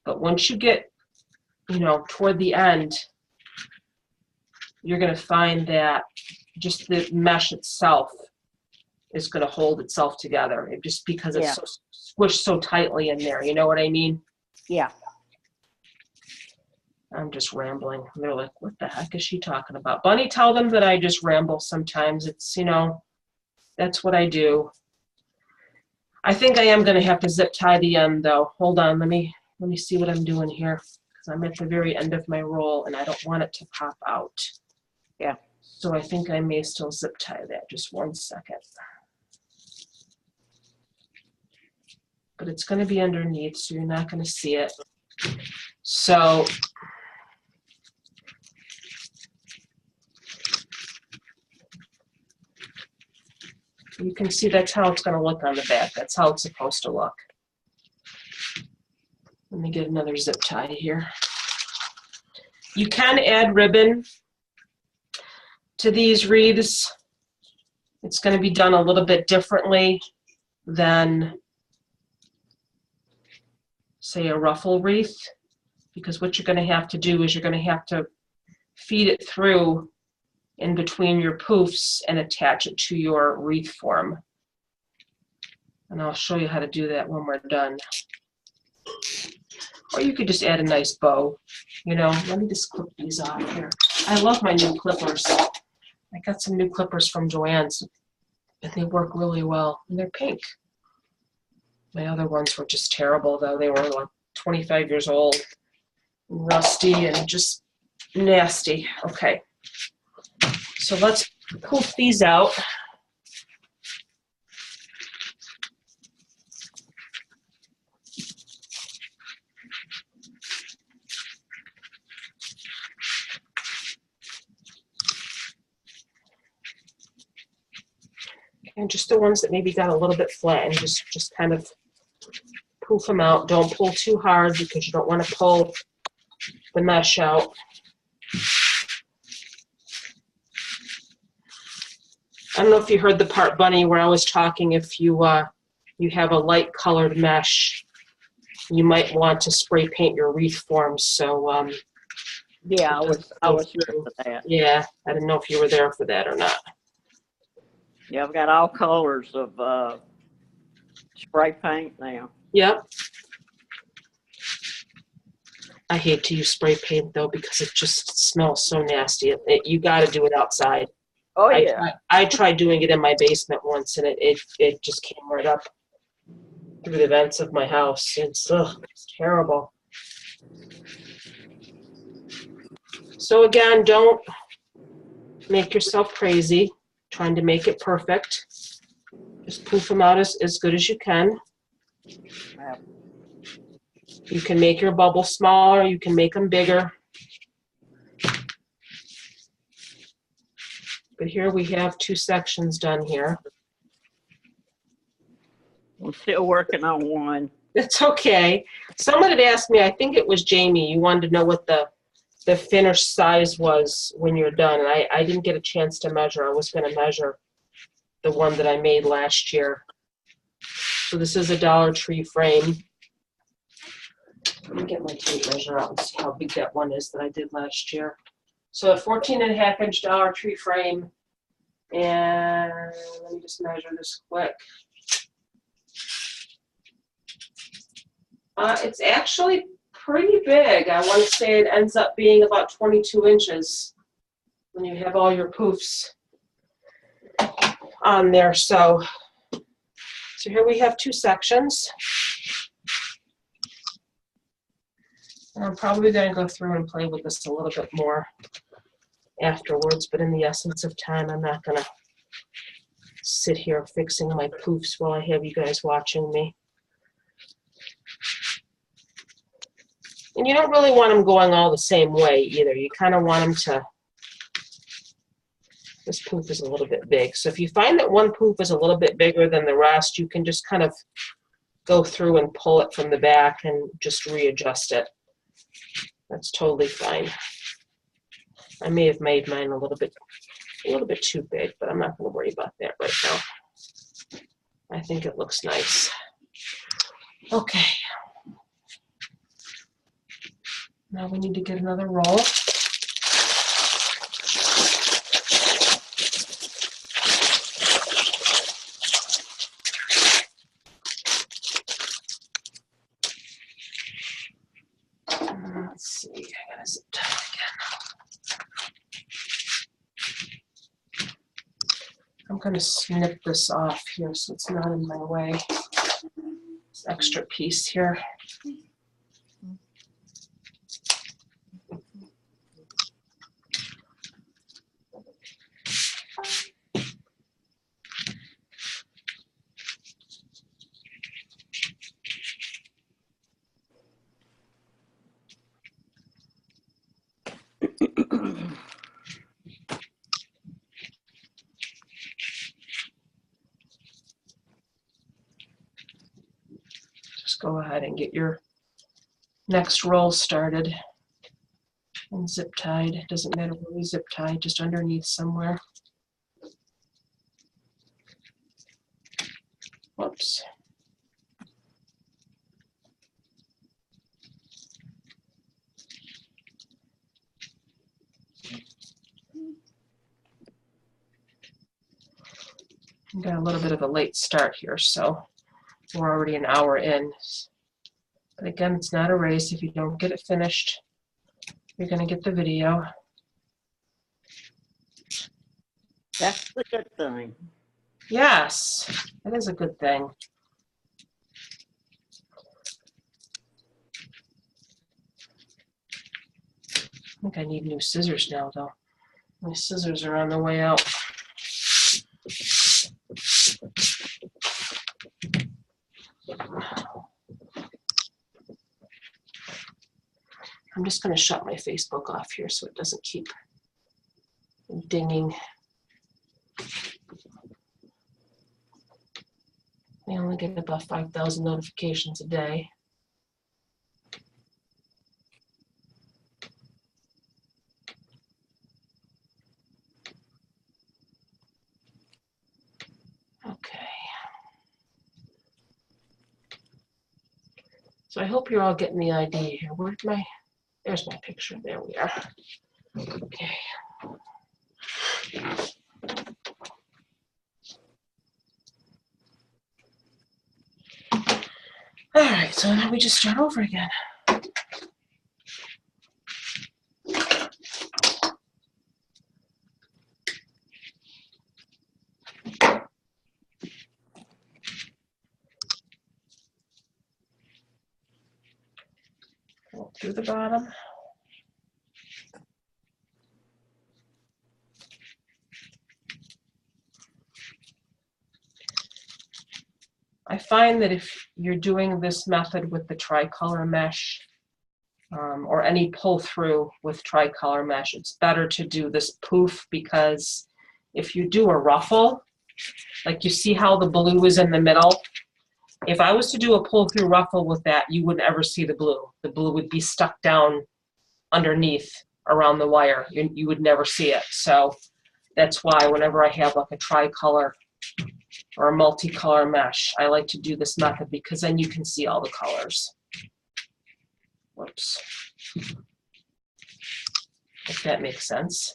Speaker 1: But once you get, toward the end, you're going to find that just the mesh itself is going to hold itself together, just because it's so squished so tightly in there. You know what I mean?
Speaker 5: Yeah.
Speaker 1: I'm just rambling. They're like, what the heck is she talking about? Bunny, tell them that I just ramble sometimes. It's, that's what I do. I think I am going to have to zip tie the end, though. Hold on. Let me see what I'm doing here, because I'm at the very end of my roll, and I don't want it to pop out.
Speaker 5: Yeah.
Speaker 1: So I think I may still zip tie that. Just 1 second. But it's going to be underneath, so you're not going to see it. So You can see that's how it's going to look on the back. That's how it's supposed to look. Let me get another zip tie here. You can add ribbon to these wreaths. It's going to be done a little bit differently than, say, a ruffle wreath, because what you're going to have to do is you're going to have to feed it through in between your poofs and attach it to your wreath form. And I'll show you how to do that when we're done. Or you could just add a nice bow. You know, let me just clip these off here. I love my new clippers. I got some new clippers from Joann's, and they work really well. And they're pink. My other ones were just terrible, though. They were like 25 years old, rusty, and just nasty. Okay. So let's poof these out. And just the ones that maybe got a little bit flat, and just kind of poof them out. Don't pull too hard because you don't want to pull the mesh out. I don't know if you heard the part, Bunny, where I was talking. If you you have a light colored mesh, you might want to spray paint your wreath forms. So
Speaker 5: Yeah, I was here for that.
Speaker 1: yeah, I didn't know if you were there for that or not.
Speaker 5: Yeah, I've got all colors of spray paint now.
Speaker 1: Yep. I hate to use spray paint though because it just smells so nasty. You got to do it outside.
Speaker 5: Oh yeah.
Speaker 1: I tried doing it in my basement once, and it just came right up through the vents of my house. It's terrible. So again, don't make yourself crazy trying to make it perfect. Just poof them out as good as you can.
Speaker 5: Yeah.
Speaker 1: You can make your bubble smaller. You can make them bigger. But here we have 2 sections done here.
Speaker 5: I'm still working on one.
Speaker 1: It's okay. Someone had asked me, I think it was Jamie, you wanted to know what the finished size was when you're done. And I didn't get a chance to measure. I was going to measure the one that I made last year. So this is a Dollar Tree frame. Let me get my tape measure out and see how big that one is that I did last year. So a 14.5-inch Dollar Tree frame. And let me just measure this quick. It's actually pretty big. I want to say it ends up being about 22 inches when you have all your poofs on there. So here we have 2 sections. And I'm probably going to go through and play with this a little bit more afterwards, but in the essence of time, I'm not going to sit here fixing my poofs while I have you guys watching me. And you don't really want them going all the same way either. You kind of want them to, this poof is a little bit big. So if you find that one poof is a little bit bigger than the rest, you can just kind of go through and pull it from the back and just readjust it. That's totally fine. I may have made mine a little bit too big, but I'm not going to worry about that right now. I think it looks nice. Okay. Now we need to get another roll. Let's see, I gotta zip tie again. I'm gonna snip this off here so it's not in my way. This extra piece here. go ahead and get your next roll started. And zip tied. It doesn't matter where we zip tie, just underneath somewhere. Whoops. We got a little bit of a late start here, so we're already an hour in. But again, it's not a race. If you don't get it finished, you're going to get the video.
Speaker 5: That's the good thing.
Speaker 1: Yes, that is a good thing. I think I need new scissors now, though. My scissors are on the way out. I'm just going to shut my Facebook off here so it doesn't keep dinging. I only get about 5,000 notifications a day. Okay. So I hope you're all getting the idea here. There's my picture. There we are. Okay. All right, so now we just start over again. Go through the bottom. I find that if you're doing this method with the tricolor mesh or any pull through with tricolor mesh, it's better to do this poof, because if you do a ruffle, like you see how the blue is in the middle, if I was to do a pull through ruffle with that, you wouldn't ever see the blue. The blue would be stuck down underneath around the wire. You would never see it. So that's why whenever I have like a tricolor or a multicolor mesh, I like to do this method, because then you can see all the colors. Whoops. If that makes sense.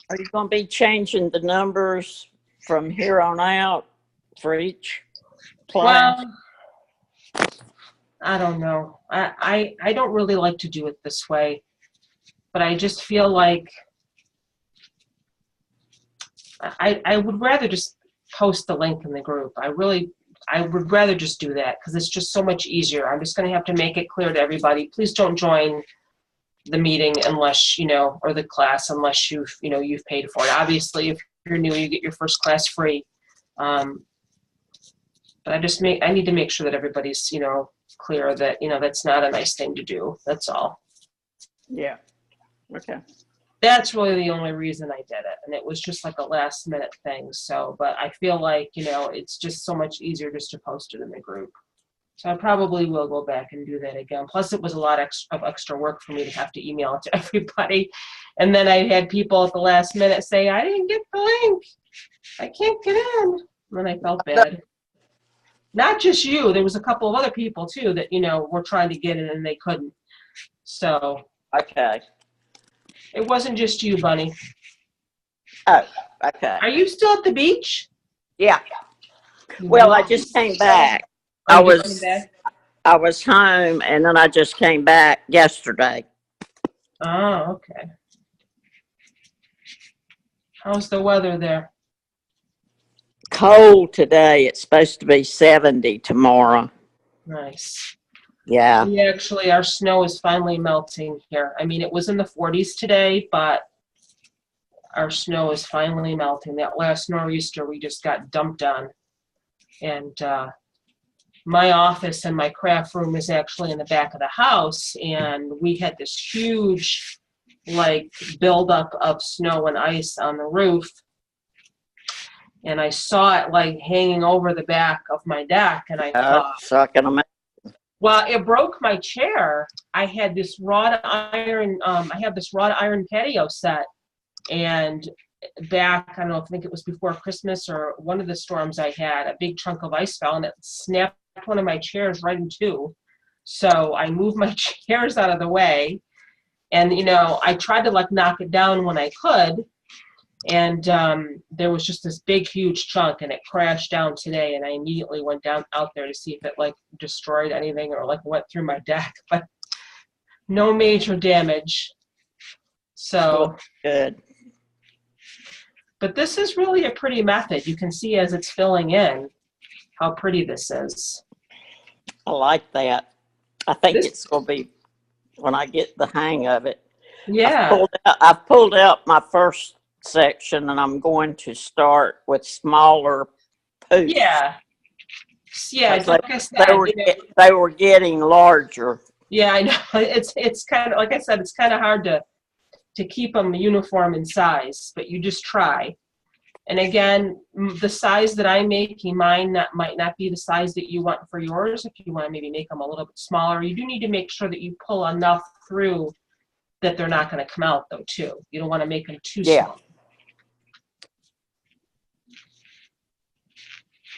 Speaker 5: Are you going to be changing the numbers from here on out for each class?
Speaker 1: Well, I don't know. I don't really like to do it this way, but I just feel like I would rather just post the link in the group. I would rather just do that, because it's just so much easier. I'm just going to have to make it clear to everybody, please don't join the meeting unless, or the class, unless you've paid for it. Obviously, if you're new, you get your first class free. But I need to make sure that everybody's, clear that, that's not a nice thing to do. That's all.
Speaker 5: Yeah. Okay.
Speaker 1: That's really the only reason I did it. And it was just like a last minute thing. So, but I feel like, it's just so much easier just to post it in the group. So I probably will go back and do that again. Plus, it was a lot of extra work for me to have to email it to everybody. And then I had people at the last minute say, I didn't get the link. I can't get in. And then I felt bad. Not just you. There was a couple of other people, too, that, were trying to get in and they couldn't. So.
Speaker 5: Okay.
Speaker 1: It wasn't just you, Bunny.
Speaker 5: Oh, okay.
Speaker 1: Are you still at the beach?
Speaker 5: Yeah.
Speaker 1: You
Speaker 5: Well, I
Speaker 1: moved?
Speaker 5: just came back.
Speaker 1: Oh,
Speaker 5: I
Speaker 1: you just came
Speaker 5: was
Speaker 1: back?
Speaker 5: I was home and then I just came back yesterday.
Speaker 1: Oh, okay. How's the weather there?
Speaker 5: Cold today. It's supposed to be 70 tomorrow.
Speaker 1: Nice.
Speaker 5: Yeah.
Speaker 1: We actually, our snow is finally melting here. I mean, it was in the 40s today, but our snow is finally melting. That last nor'easter we just got dumped on. And my office and my craft room is actually in the back of the house. And we had this huge, like, buildup of snow and ice on the roof. And I saw it, like, hanging over the back of my deck. And I thought,
Speaker 5: So I can imagine.
Speaker 1: well, it broke my chair. I had this wrought iron, I have this wrought iron patio set. And back, I don't know, I think it was before Christmas or one of the storms I had, a big chunk of ice fell and it snapped one of my chairs right in two. So I moved my chairs out of the way. And, you know, I tried to like knock it down when I could. And there was just this big, huge chunk and it crashed down today. And I immediately went down out there to see if it like destroyed anything or like went through my deck. But no major damage. So
Speaker 5: Good.
Speaker 1: but this is really a pretty method. You can see as it's filling in how pretty this is.
Speaker 5: I like that. I think
Speaker 1: This-
Speaker 5: it's going to be when I get the hang of it.
Speaker 1: Yeah.
Speaker 5: I've pulled out my first section and I'm going to start with smaller poops.
Speaker 1: Yeah. Yeah,
Speaker 5: Because
Speaker 1: like I said,
Speaker 5: they were getting larger.
Speaker 1: yeah, I know. It's kind of, like I said, it's kind of hard to keep them uniform in size, but you just try. And again, the size that I'm making mine might not be the size that you want for yours. If you want to maybe make them a little bit smaller, you do need to make sure that you pull enough through that they're not going to come out though too. You don't want to make them too small.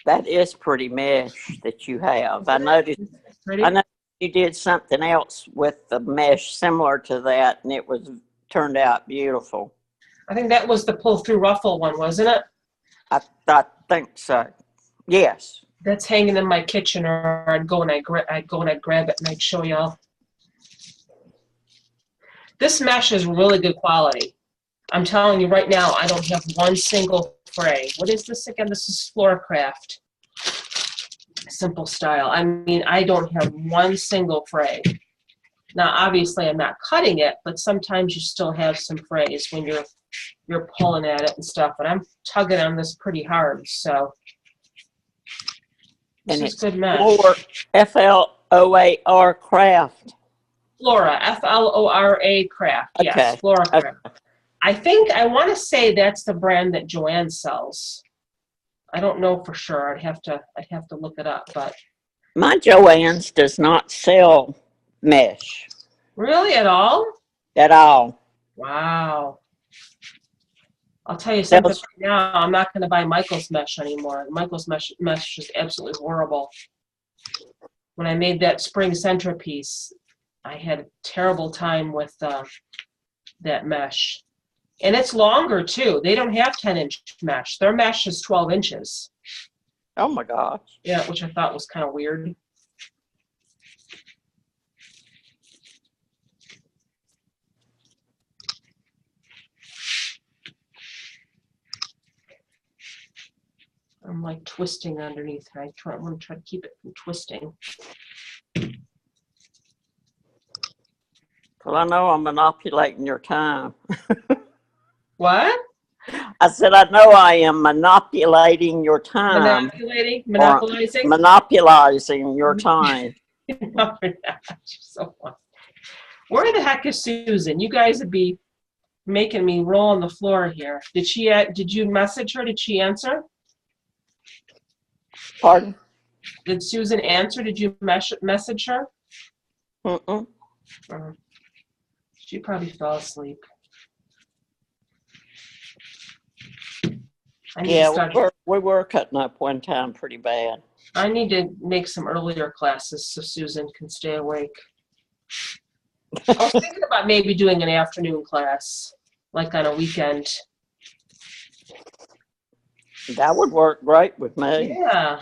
Speaker 5: That is pretty mesh that you have. I noticed
Speaker 1: Pretty?
Speaker 5: I know you did something else with the mesh similar to that, and it turned out beautiful.
Speaker 1: I think that was the pull-through ruffle one, wasn't it?
Speaker 5: I think so. Yes.
Speaker 1: That's hanging in my kitchen, or I'd go and I'd grab it and I'd show y'all. This mesh is really good quality. I'm telling you right now, I don't have one single fray. What is this again? This is Floorcraft. Simple style. I mean, I don't have one single fray. Now, obviously, I'm not cutting it, but sometimes you still have some frays when you're pulling at it and stuff. But I'm tugging on this pretty hard, so this is good mesh.
Speaker 5: Floor craft.
Speaker 1: Flora, Flora craft. Yes,
Speaker 5: Okay.
Speaker 1: Flora craft. I want to say that's the brand that Joanne sells. I don't know for sure. I'd have to look it up, but
Speaker 5: My Joann's does not sell mesh
Speaker 1: really at all?
Speaker 5: at all.
Speaker 1: Wow. I'll tell you something
Speaker 5: Sells-
Speaker 1: right now. I'm not going to buy Michael's mesh anymore. Michael's mesh is absolutely horrible. When I made that spring centerpiece, I had a terrible time with that mesh. And it's longer too. They don't have 10-inch mesh. Their mesh is 12 inches.
Speaker 5: Oh my gosh.
Speaker 1: Yeah, which I thought was kind of weird. I'm like twisting underneath. I want to try to keep it from twisting.
Speaker 5: Well, I know I'm manipulating your time.
Speaker 1: What?
Speaker 5: I said, I know I am manipulating your time.
Speaker 1: Monopolizing?
Speaker 5: Monopolizing your time.
Speaker 1: No, you're not. You're so funny. Where the heck is Susan? You guys would be making me roll on the floor here. Did you message her? Did she answer?
Speaker 5: Pardon?
Speaker 1: Did Susan answer? Did you message her?
Speaker 5: Mm-mm.
Speaker 1: She probably fell asleep.
Speaker 5: We were cutting up one time pretty bad.
Speaker 1: I need to make some earlier classes so Susan can stay awake. I was thinking about maybe doing an afternoon class, like on a weekend.
Speaker 5: That would work great with me.
Speaker 1: Yeah.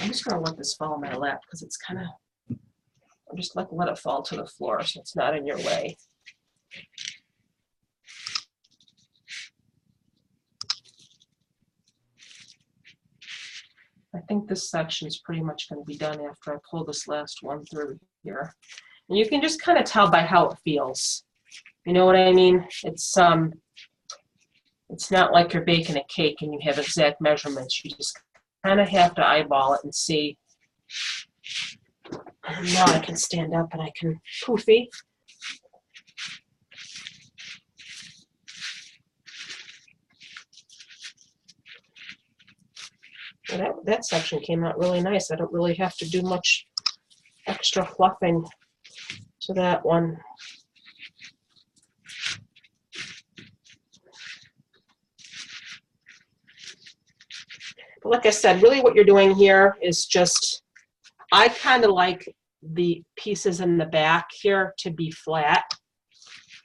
Speaker 1: I'm just gonna let this fall in my lap because it's kind of, I'm just let it fall to the floor so it's not in your way. I think this section is pretty much going to be done after I pull this last one through here. And you can just kind of tell by how it feels. You know what I mean? It's not like you're baking a cake and you have exact measurements. You just kind of have to eyeball it and see. And now I can stand up and I can poofy. That section came out really nice. I don't really have to do much extra fluffing to that one. But like I said, really what you're doing here is just, I kind of like the pieces in the back here to be flat,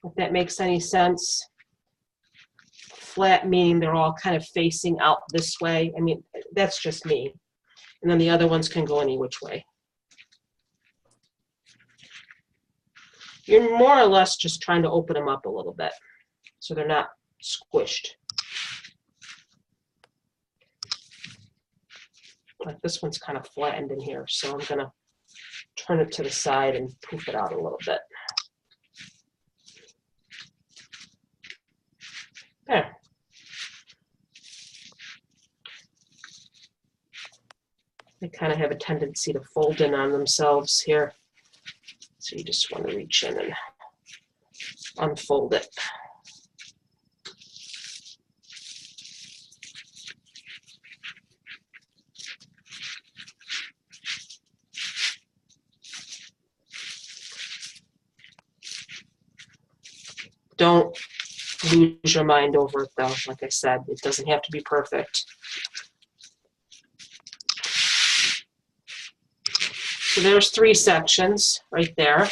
Speaker 1: if that makes any sense. Flat meaning they're all kind of facing out this way. I mean, that's just me. And then the other ones can go any which way. You're more or less just trying to open them up a little bit so they're not squished. Like this one's kind of flattened in here, so I'm gonna turn it to the side and poof it out a little bit. There. They kind of have a tendency to fold in on themselves here. So you just want to reach in and unfold it. Don't lose your mind over it though. Like I said, it doesn't have to be perfect. So there's 3 sections right there.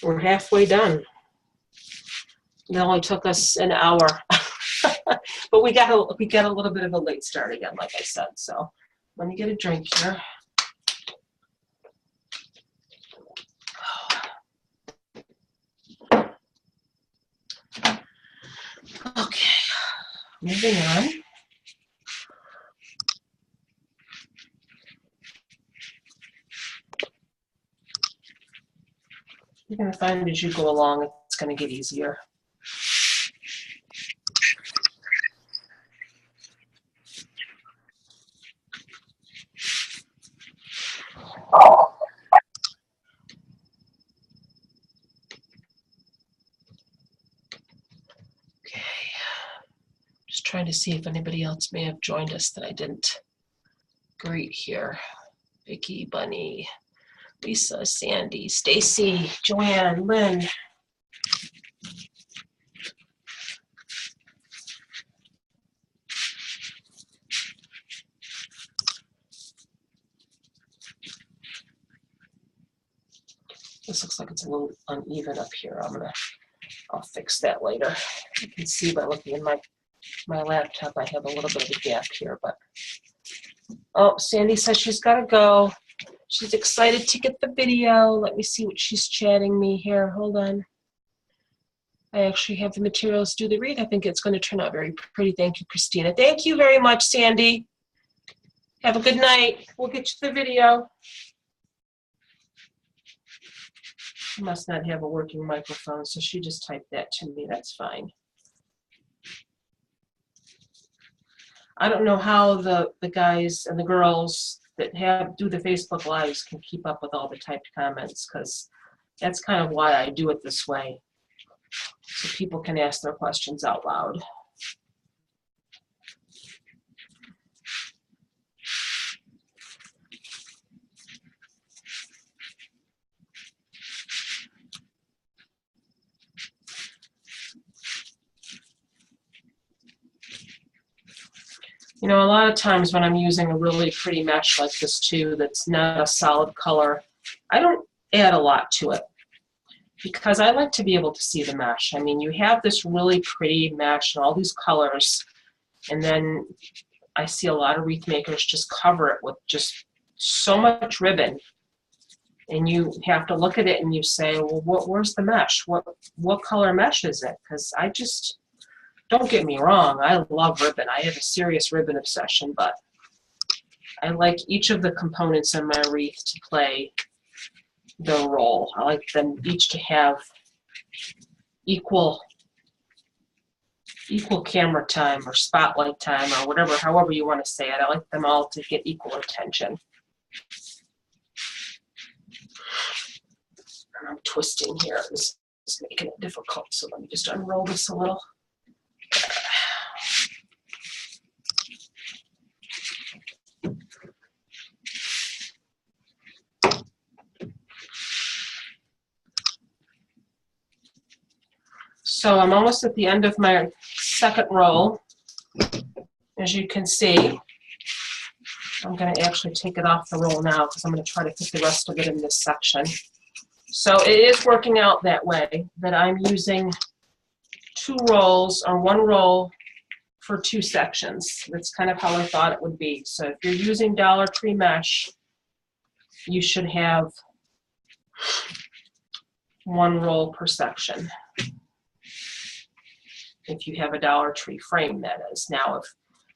Speaker 1: We're halfway done. It only took us an hour, but we got a little bit of a late start again, like I said. So let me get a drink here. Okay, moving on. You're going to find as you go along, it's going to get easier. Okay, just trying to see if anybody else may have joined us that I didn't greet here. Vicky, Bunny, Lisa, Sandy, Stacy, Joanne, Lynn. This looks like it's a little uneven up here. I'll fix that later. You can see by looking in my laptop, I have a little bit of a gap here, but oh, Sandy says she's got to go. She's excited to get the video. Let me see what she's chatting me here. Hold on. I actually have the materials to do the wreath. I think it's going to turn out very pretty. Thank you, Christina. Thank you very much, Sandy. Have a good night. We'll get you the video. She must not have a working microphone, so she just typed that to me. That's fine. I don't know how the guys and the girls that do the Facebook Lives can keep up with all the typed comments, because that's kind of why I do it this way, so people can ask their questions out loud. You know, a lot of times when I'm using a really pretty mesh like this too, that's not a solid color, I don't add a lot to it. because I like to be able to see the mesh. I mean, you have this really pretty mesh and all these colors, and then I see a lot of wreath makers just cover it with just so much ribbon. And you have to look at it and you say, well, where's the mesh? What color mesh is it? Because I just, don't get me wrong, I love ribbon. I have a serious ribbon obsession, but I like each of the components in my wreath to play their role. I like them each to have equal camera time or spotlight time or whatever, however you want to say it. I like them all to get equal attention. And I'm twisting here. This is making it difficult, so let me just unroll this a little. So I'm almost at the end of my second row. As you can see, I'm going to actually take it off the roll now because I'm going to try to fit the rest of it in this section. So it is working out that way, that I'm using 2 rolls or 1 roll for 2 sections. That's kind of how I thought it would be. So if you're using Dollar Tree mesh, you should have 1 roll per section. If you have a Dollar Tree frame, that is. Now, if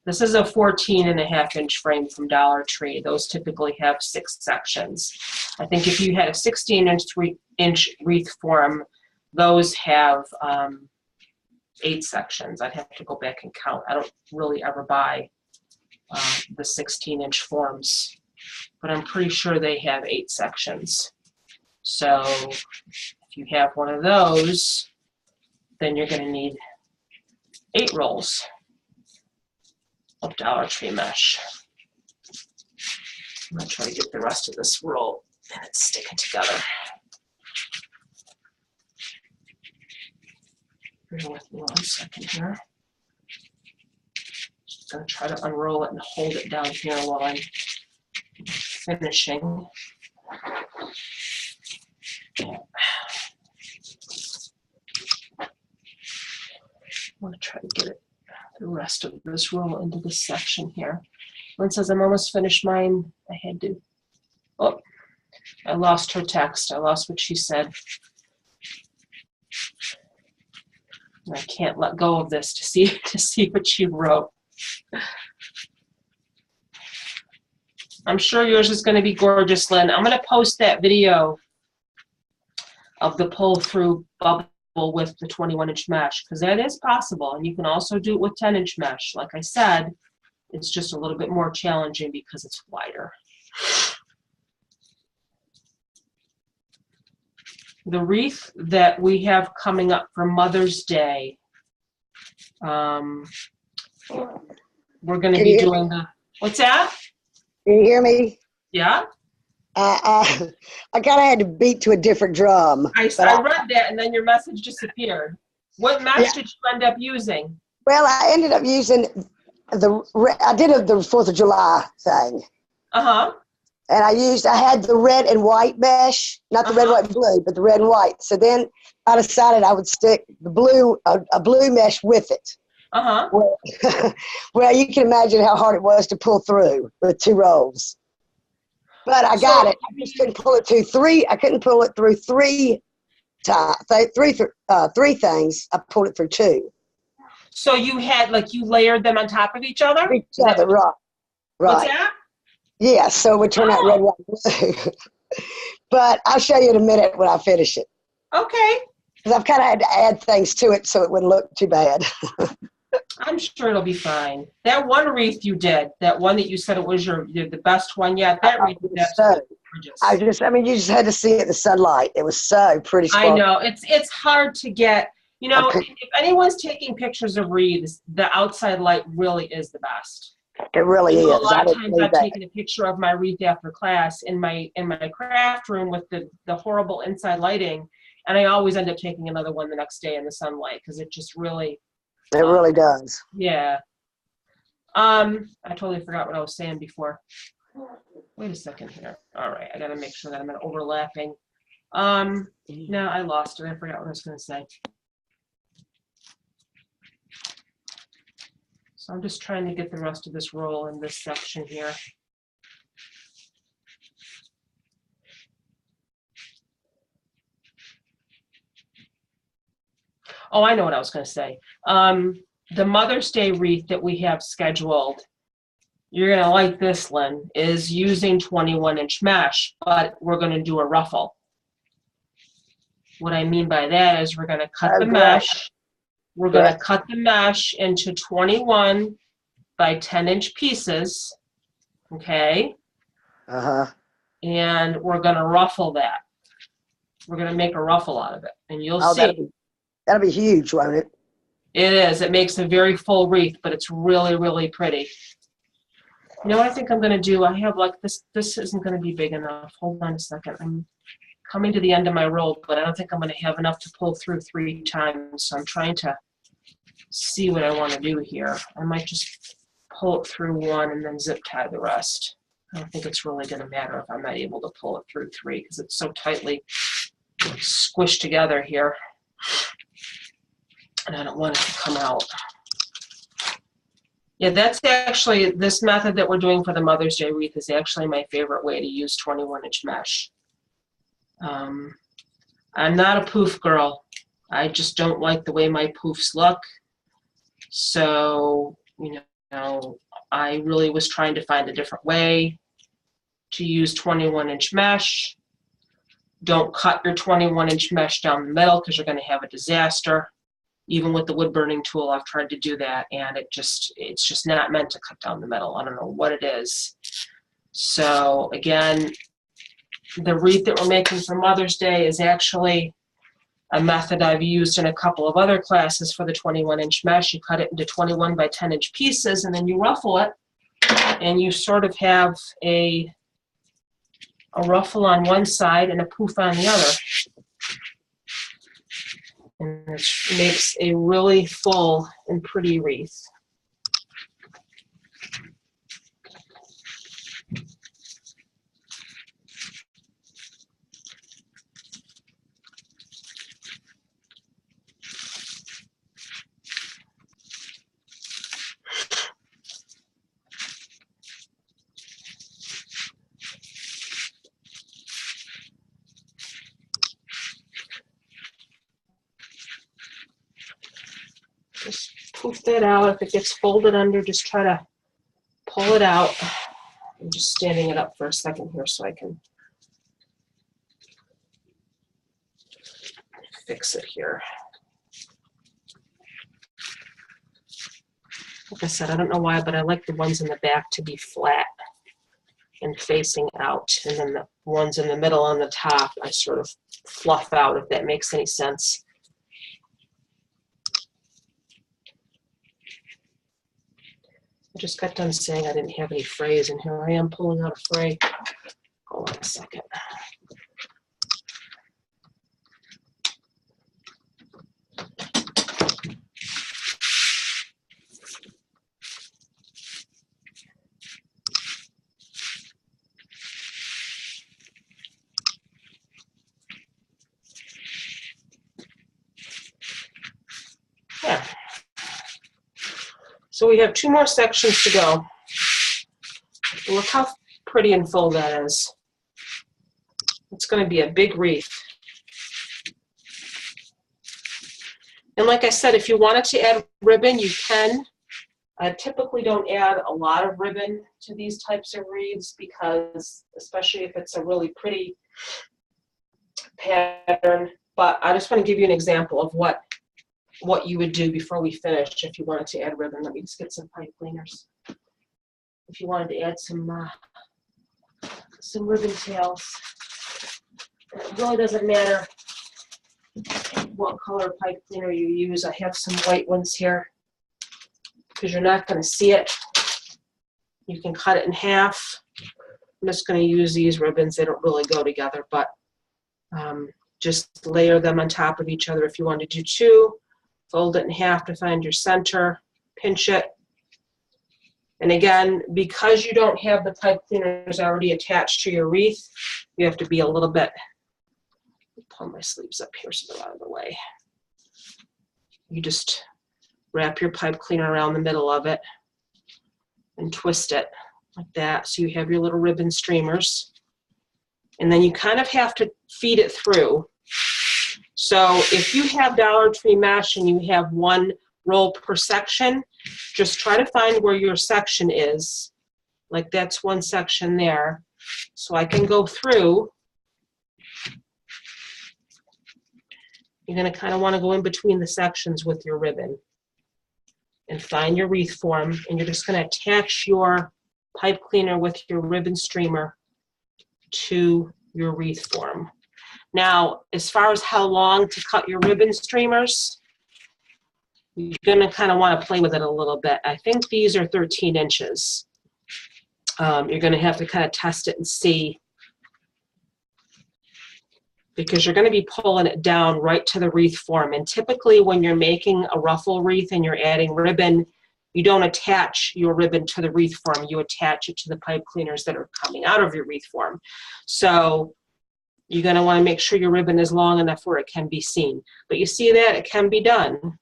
Speaker 1: this is a 14.5-inch frame from Dollar Tree, those typically have 6 sections. I think if you had a 16-inch wreath form, those have 8 sections. I'd have to go back and count. I don't really ever buy the 16-inch forms, but I'm pretty sure they have 8 sections. So if you have one of those, then you're going to need 8 rolls of Dollar Tree mesh. I'm going to try to get the rest of this roll and it's sticking together. Bear with me 1 second here. Just going to try to unroll it and hold it down here while I'm finishing. I'm going to try to get it, the rest of this roll into this section here. Lynn says, I'm almost finished mine. I had to, oh, I lost her text. I lost what she said. And I can't let go of this to see what she wrote. I'm sure yours is going to be gorgeous, Lynn. I'm going to post that video of the pull through bubble with the 21-inch mesh, because that is possible, and you can also do it with 10-inch mesh. Like I said, it's just a little bit more challenging because it's wider. The wreath that we have coming up for Mother's Day, we're going to be doing the, what's that?
Speaker 4: Can you hear me?
Speaker 1: Yeah?
Speaker 4: I kind of had to beat to a different drum.
Speaker 1: I read that, and then your message disappeared. What mesh did you end up using?
Speaker 4: Well, I ended up using I did the 4th of July thing.
Speaker 1: Uh-huh.
Speaker 4: And I had the red and white mesh, not the red, white, and blue, but the red and white. So then I decided I would stick the blue, a blue mesh with it.
Speaker 1: Uh-huh.
Speaker 4: Well, you can imagine how hard it was to pull through with 2 rolls. But I got it. I just couldn't pull it through 3. I couldn't pull it through 3 things. I pulled it through 2.
Speaker 1: So you had, like, you layered them on top of each other?
Speaker 4: Each other, right.
Speaker 1: What's that?
Speaker 4: Yeah, so it would turn out red, white, blue. But I'll show you in a minute when I finish it.
Speaker 1: Okay.
Speaker 4: Because I've kind of had to add things to it so it wouldn't look too bad.
Speaker 1: I'm sure it'll be fine. That one wreath you did, that one that you said it was the best one yet, that wreath is absolutely gorgeous.
Speaker 4: You just had to see it in the sunlight. It was so pretty sparkly.
Speaker 1: I know. It's hard to get, if anyone's taking pictures of wreaths, the outside light really is the best.
Speaker 4: It really is.
Speaker 1: A lot of times I've taken a picture of my wreath after class in my craft room with the horrible inside lighting, and I always end up taking another one the next day in the sunlight because it just really...
Speaker 4: It really does.
Speaker 1: Yeah. I totally forgot what I was saying before. Wait a second here. All right, I got to make sure that I'm not overlapping No, I lost it. I forgot what I was going to say. So I'm just trying to get the rest of this roll in this section here. Oh, I know what I was going to say. The Mother's Day wreath that we have scheduled, you're going to like this, Lynn, is using 21-inch mesh, but we're going to do a ruffle. What I mean by that is we're going to cut the mesh. We're going to cut the mesh into 21 by 10-inch pieces, okay?
Speaker 4: Uh-huh.
Speaker 1: And we're going to ruffle that. We're going to make a ruffle out of it, and you'll see.
Speaker 4: That'll be huge, won't it?
Speaker 1: It is. It makes a very full wreath, but it's really, really pretty. You know what I think I'm going to do? I have like this. This isn't going to be big enough. Hold on a second. I'm coming to the end of my roll, but I don't think I'm going to have enough to pull through 3 times. So I'm trying to see what I want to do here. I might just pull it through 1 and then zip tie the rest. I don't think it's really going to matter if I'm not able to pull it through 3 because it's so tightly squished together here. And I don't want it to come out. Yeah, that's actually, this method that we're doing for the Mother's Day wreath is actually my favorite way to use 21-inch mesh. I'm not a poof girl. I just don't like the way my poofs look. So, you know, I really was trying to find a different way to use 21-inch mesh. Don't cut your 21-inch mesh down the middle because you're going to have a disaster. Even with the wood burning tool, I've tried to do that, and it's just not meant to cut down the middle. I don't know what it is. So again, the wreath that we're making for Mother's Day is actually a method I've used in a couple of other classes for the 21-inch mesh. You cut it into 21 by 10-inch pieces, and then you ruffle it, and you sort of have a ruffle on one side and a poof on the other. And it makes a really full and pretty wreath. Just poof that out. If it gets folded under, just try to pull it out. I'm just standing it up for a second here so I can fix it here. Like I said, I don't know why, but I like the ones in the back to be flat and facing out. And then the ones in the middle on the top, I sort of fluff out, if that makes any sense. I just got done saying I didn't have any frays, and here I am pulling out a fray. Hold on a second. Yeah. So we have 2 more sections to go. Look how pretty and full that is. It's going to be a big wreath. And like I said, if you wanted to add ribbon, you can. I typically don't add a lot of ribbon to these types of wreaths because, especially if it's a really pretty pattern, but I just want to give you an example of what you would do before we finish if you wanted to add ribbon. Let me just get some pipe cleaners. If you wanted to add some ribbon tails, it really doesn't matter what color pipe cleaner you use. I have some white ones here because you're not going to see it. You can cut it in half. I'm just going to use these ribbons. They don't really go together, but just layer them on top of each other if you want to do 2. Fold it in half to find your center, pinch it. And again, because you don't have the pipe cleaners already attached to your wreath, you have to be a little bit Pull my sleeves up here so they're out of the way. You just wrap your pipe cleaner around the middle of it and twist it like that, so you have your little ribbon streamers. And then you kind of have to feed it through. So if you have Dollar Tree mesh and you have one roll per section, just try to find where your section is. Like that's one section there. So I can go through. You're going to kind of want to go in between the sections with your ribbon and find your wreath form, and you're just going to attach your pipe cleaner with your ribbon streamer to your wreath form. Now, as far as how long to cut your ribbon streamers, you're going to kind of want to play with it a little bit. I think these are 13 inches. You're going to have to kind of test it and see, because you're going to be pulling it down right to the wreath form. And typically when you're making a ruffle wreath and you're adding ribbon, you don't attach your ribbon to the wreath form. You attach it to the pipe cleaners that are coming out of your wreath form. So you're going to want to make sure your ribbon is long enough where it can be seen. But you see that? It can be done.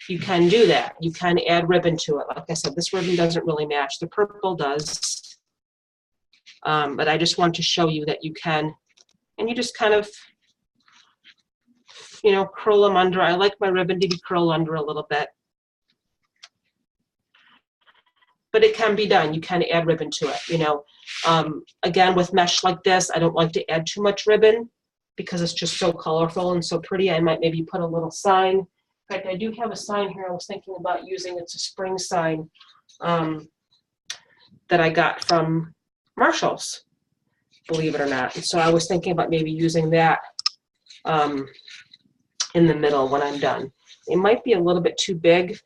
Speaker 1: You can do that. You can add ribbon to it. Like I said, this ribbon doesn't really match. The purple does. But I just want to show you that you can. And you just kind of, you know, curl them under. I like my ribbon to be curled under a little bit. But it can be done. You can add ribbon to it, you know. Again, with mesh like this, I don't like to add too much ribbon because it's just so colorful and so pretty. I might maybe put a little sign. In fact, I do have a sign here I was thinking about using. It's a spring sign that I got from Marshall's, believe it or not. And so I was thinking about maybe using that in the middle when I'm done. It might be a little bit too big.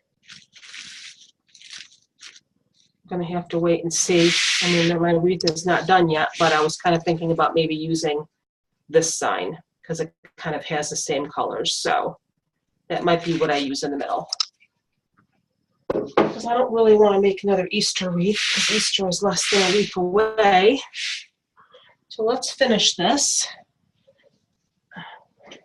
Speaker 1: I'm gonna have to wait and see. I mean, my wreath is not done yet, but I was kind of thinking about maybe using this sign because it kind of has the same colors. So that might be what I use in the middle. Because I don't really want to make another Easter wreath because Easter is less than a week away. So let's finish this.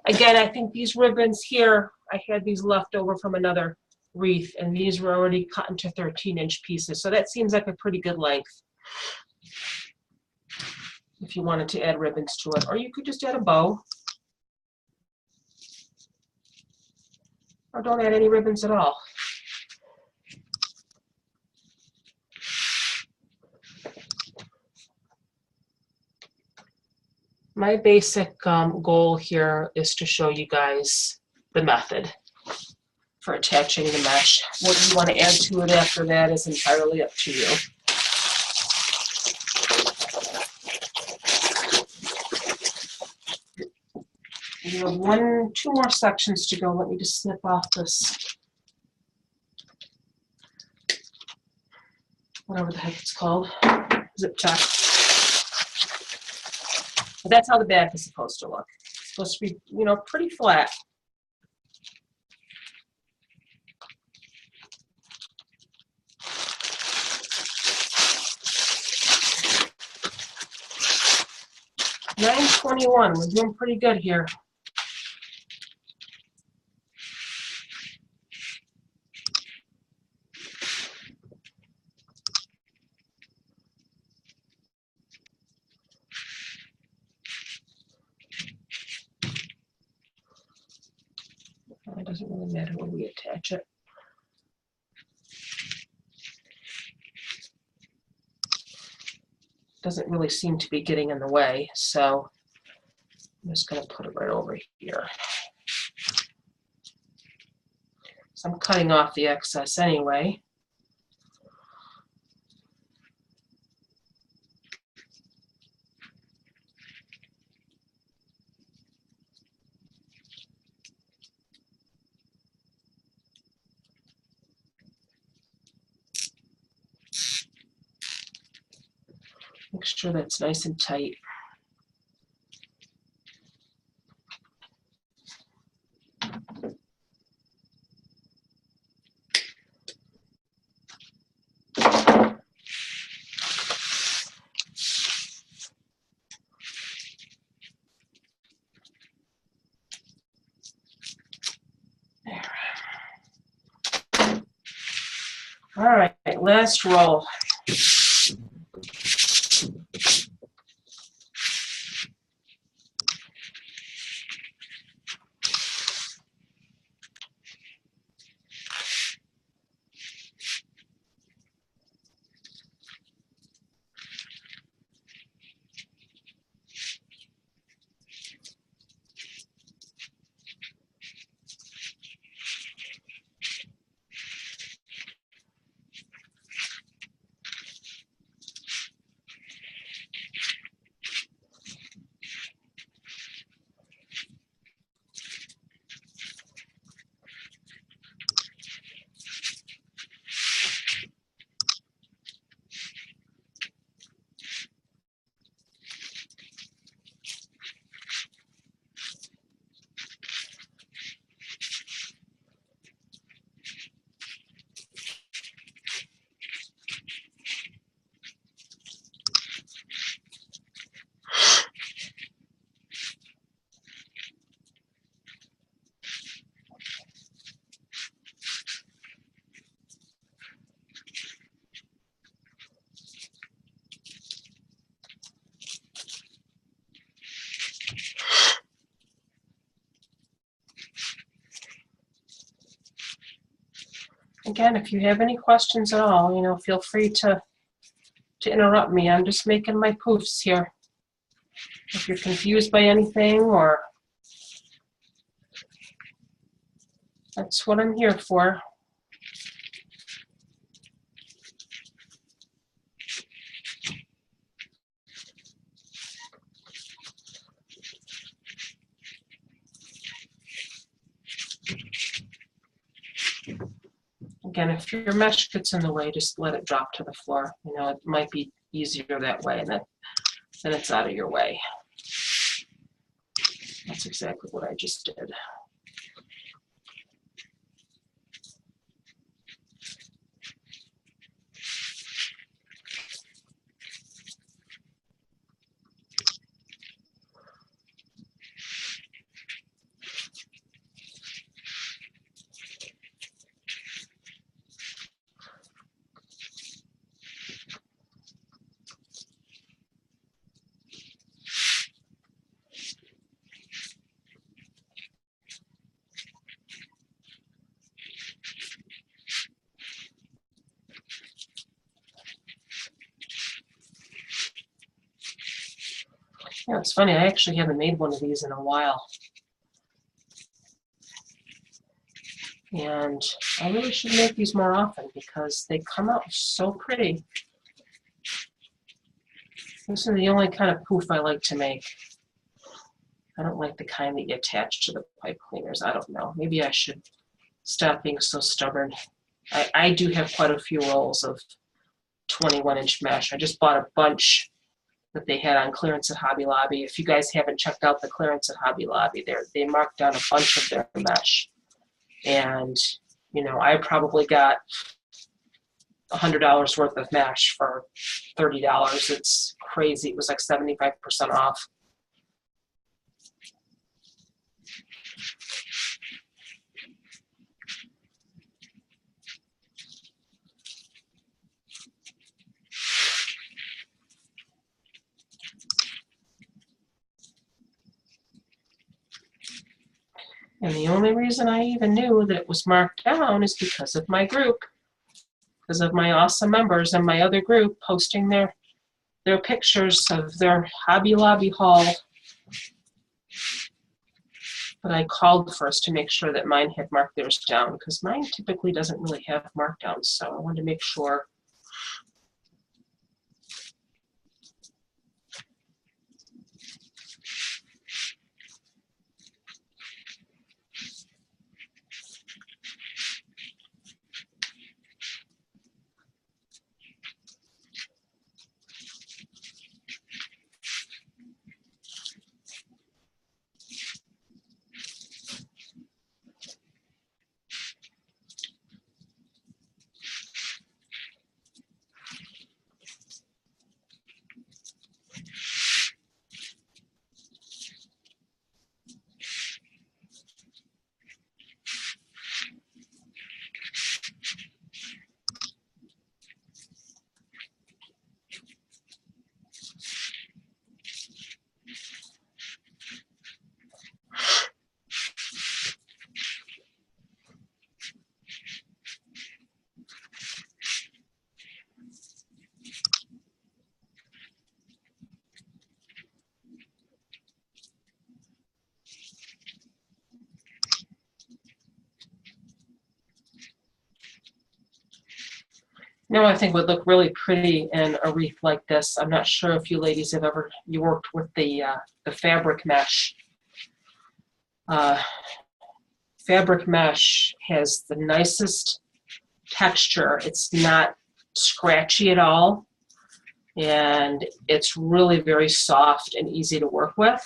Speaker 1: Again, I think these ribbons here, I had these left over from another wreath, and these were already cut into 13-inch pieces. So that seems like a pretty good length if you wanted to add ribbons to it. Or you could just add a bow. Or don't add any ribbons at all. My basic goal here is to show you guys the method for attaching the mesh. What you want to add to it after that is entirely up to you. You have two more sections to go. Let me just snip off this, whatever the heck it's called, zip tie. But that's how the back is supposed to look. It's supposed to be, you know, pretty flat. $9.21. We're doing pretty good here. It doesn't really matter when we attach it. Doesn't really seem to be getting in the way, so I'm just going to put it right over here. So I'm cutting off the excess anyway. Make sure that's nice and tight. All right, last roll. Again, if you have any questions at all, you know, feel free to interrupt me. I'm just making my poofs here. If you're confused by anything, or that's what I'm here for. Again, if your mesh gets in the way, just let it drop to the floor. You know, it might be easier that way, and then it's out of your way. That's exactly what I just did. Yeah, it's funny, I actually haven't made one of these in a while. And I really should make these more often because they come out so pretty. This is the only kind of poof I like to make. I don't like the kind that you attach to the pipe cleaners. I don't know. Maybe I should stop being so stubborn. I do have quite a few rolls of 21-inch mesh. I just bought a bunch that they had on clearance at Hobby Lobby. If you guys haven't checked out the clearance at Hobby Lobby, they marked down a bunch of their mesh. And, you know, I probably got $100 worth of mesh for $30. It's crazy. It was like 75% off. And the only reason I even knew that it was marked down is because of my group, because of my awesome members in my other group posting their pictures of their Hobby Lobby haul. But I called first to make sure that mine had marked theirs down, because mine typically doesn't really have markdowns, so I wanted to make sure. No, I think would look really pretty in a wreath like this. I'm not sure if you ladies have ever worked with the fabric mesh. Fabric mesh has the nicest texture. It's not scratchy at all, and it's really very soft and easy to work with.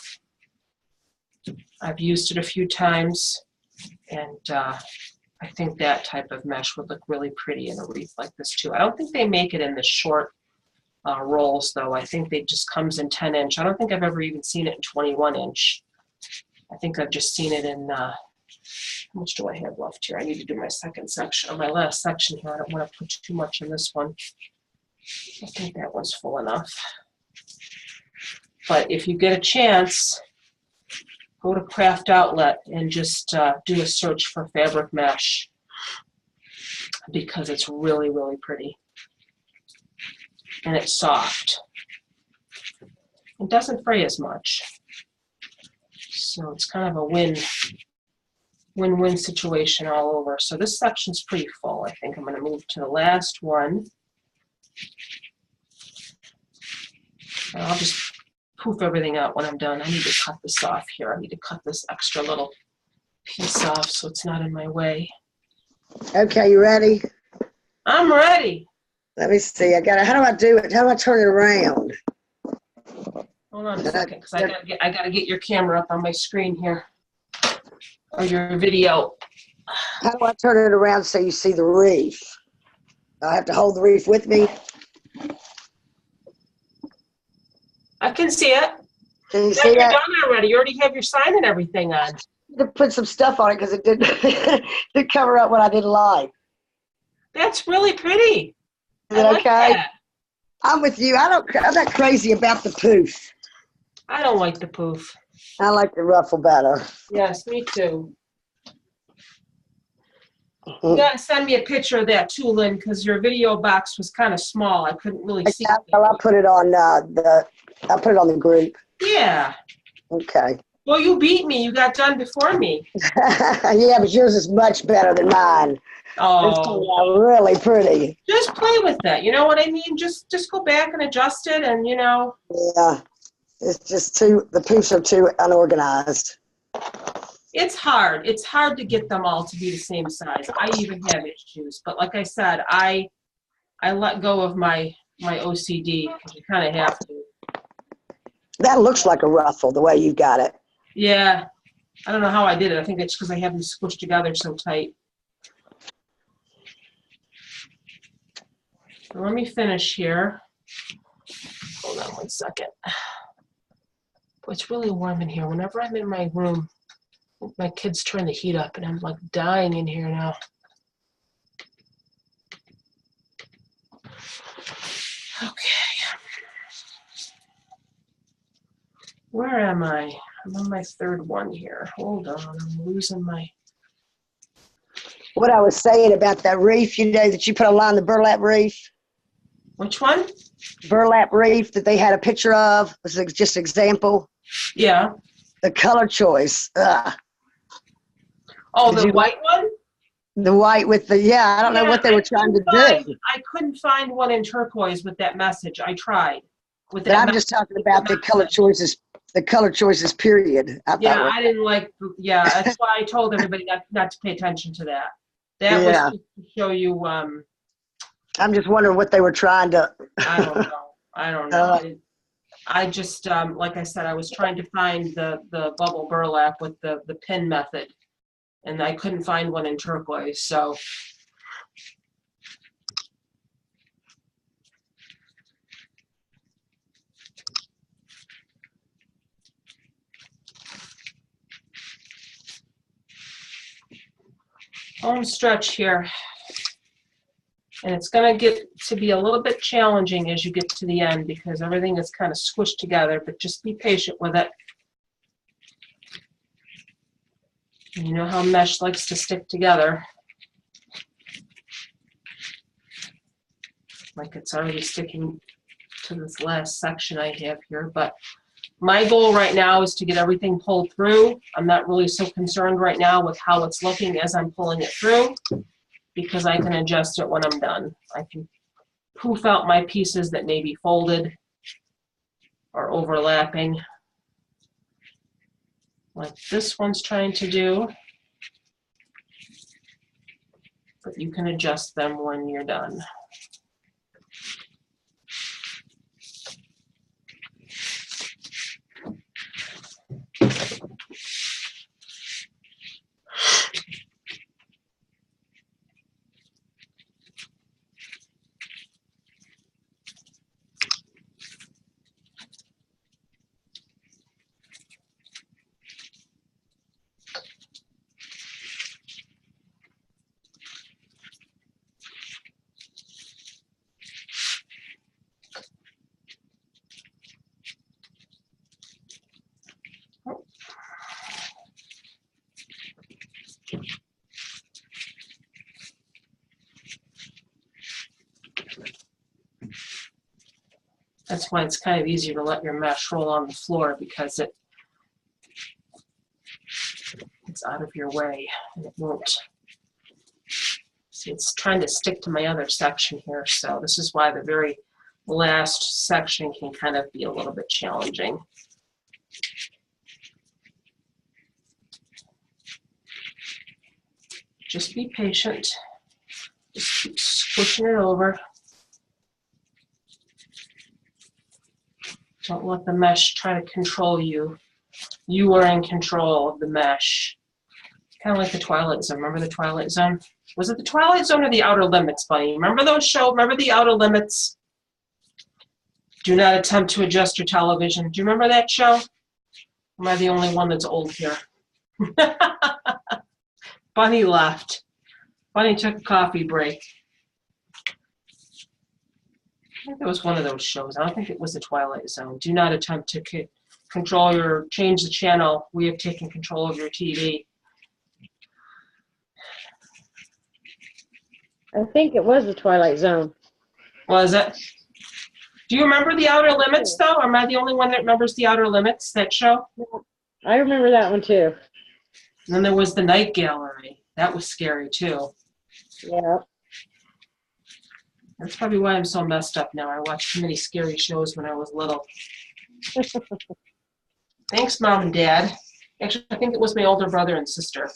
Speaker 1: I've used it a few times, and I think that type of mesh would look really pretty in a wreath like this too. I don't think they make it in the short rolls though. I think they just comes in 10-inch. I don't think I've ever even seen it in 21-inch. I think I've just seen it in, how much do I have left here? I need to do my second section, or my last section here. I don't want to put too much in this one. I think that one's full enough. But if you get a chance, go to Craft Outlet and just do a search for fabric mesh, because it's really, really pretty. And it's soft. It doesn't fray as much. So it's kind of a win-win situation all over. So this section's pretty full. I think I'm going to move to the last one. And I'll just poof everything out when I'm done. I need to cut this off here. I need to cut this extra little piece off so it's not in my way.
Speaker 4: Okay, you ready?
Speaker 1: I'm ready.
Speaker 4: Let me see. How do I do it? How do I turn it around?
Speaker 1: Hold on a second, because I gotta get your camera up on my screen here, or your video.
Speaker 4: How do I turn it around so you see the wreath? I have to hold the wreath with me.
Speaker 1: I can see it.
Speaker 4: Can you
Speaker 1: Yeah,
Speaker 4: see
Speaker 1: you're
Speaker 4: that?
Speaker 1: done already. You already have your sign and everything on.
Speaker 4: To put some stuff on it because it didn't cover up what I didn't like.
Speaker 1: That's really pretty.
Speaker 4: Is it
Speaker 1: I like
Speaker 4: okay?
Speaker 1: that.
Speaker 4: I'm with you. I'm not crazy about the poof.
Speaker 1: I don't like the poof.
Speaker 4: I like the ruffle better.
Speaker 1: Yes, me too. You gotta send me a picture of that too, Lynn, because your video box was kind of small. I couldn't really see it.
Speaker 4: Well, I put it on the group.
Speaker 1: Yeah.
Speaker 4: Okay.
Speaker 1: Well, you beat me. You got done before me.
Speaker 4: Yeah, but yours is much better than mine.
Speaker 1: Oh.
Speaker 4: It's really pretty.
Speaker 1: Just play with that. You know what I mean? Just go back and adjust it, and you know.
Speaker 4: Yeah. It's just the poofs are too unorganized.
Speaker 1: It's hard. It's hard to get them all to be the same size. I even have issues, but like I said, I let go of my OCD, because you kind of have to.
Speaker 4: That looks like a ruffle the way you've got it.
Speaker 1: Yeah, I don't know how I did it. I think it's because I have them squished together so tight. So let me finish here. Hold on one second. It's really warm in here. Whenever I'm in my room, my kids turn the heat up, and I'm like dying in here now. Okay. Where am I? I'm on my third one here. Hold on, I'm losing my...
Speaker 4: What I was saying about that wreath, you know, that you put online, the burlap wreath.
Speaker 1: Which one?
Speaker 4: Burlap wreath that they had a picture of. This is just an example.
Speaker 1: Yeah.
Speaker 4: The color choice.
Speaker 1: Oh, the white one?
Speaker 4: The white with the, I don't know what they were trying to do.
Speaker 1: I couldn't find one in turquoise with that message. I tried.
Speaker 4: But I'm just talking about the color choices. The color choices, period. I
Speaker 1: didn't like. Yeah, that's why I told everybody not to pay attention to that. That was just to show you.
Speaker 4: I'm just wondering what they were trying to.
Speaker 1: I don't know. I just, like I said, I was trying to find the bubble burlap with the pin method, and I couldn't find one in turquoise. So. Home stretch here, and it's going to get to be a little bit challenging as you get to the end because everything is kind of squished together, but just be patient with it. You know how mesh likes to stick together. Like it's already sticking to this last section I have here, but my goal right now is to get everything pulled through. I'm not really so concerned right now with how it's looking as I'm pulling it through, because I can adjust it when I'm done. I can poof out my pieces that may be folded or overlapping, like this one's trying to do. But you can adjust them when you're done. That's why it's kind of easier to let your mesh roll on the floor, because it's out of your way and it won't. See, it's trying to stick to my other section here, so this is why the very last section can kind of be a little bit challenging. Just be patient. Just keep squishing it over. Don't let the mesh try to control you. You are in control of the mesh. Kind of like the Twilight Zone. Remember the Twilight Zone? Was it the Twilight Zone or the Outer Limits, Bunny? Remember those shows? Remember the Outer Limits? Do not attempt to adjust your television. Do you remember that show? Or am I the only one that's old here? Bunny left. Bunny took a coffee break. I think it was one of those shows. I don't think it was the Twilight Zone. Do not attempt to control or change the channel. We have taken control of your TV.
Speaker 6: I think it was the Twilight Zone.
Speaker 1: Was it? Do you remember the Outer Limits, though? Or am I the only one that remembers the Outer Limits, that show?
Speaker 6: I remember that one too.
Speaker 1: And then there was the Night Gallery. That was scary, too.
Speaker 6: Yeah.
Speaker 1: That's probably why I'm so messed up now. I watched too many scary shows when I was little. Thanks, Mom and Dad. Actually, I think it was my older brother and sister.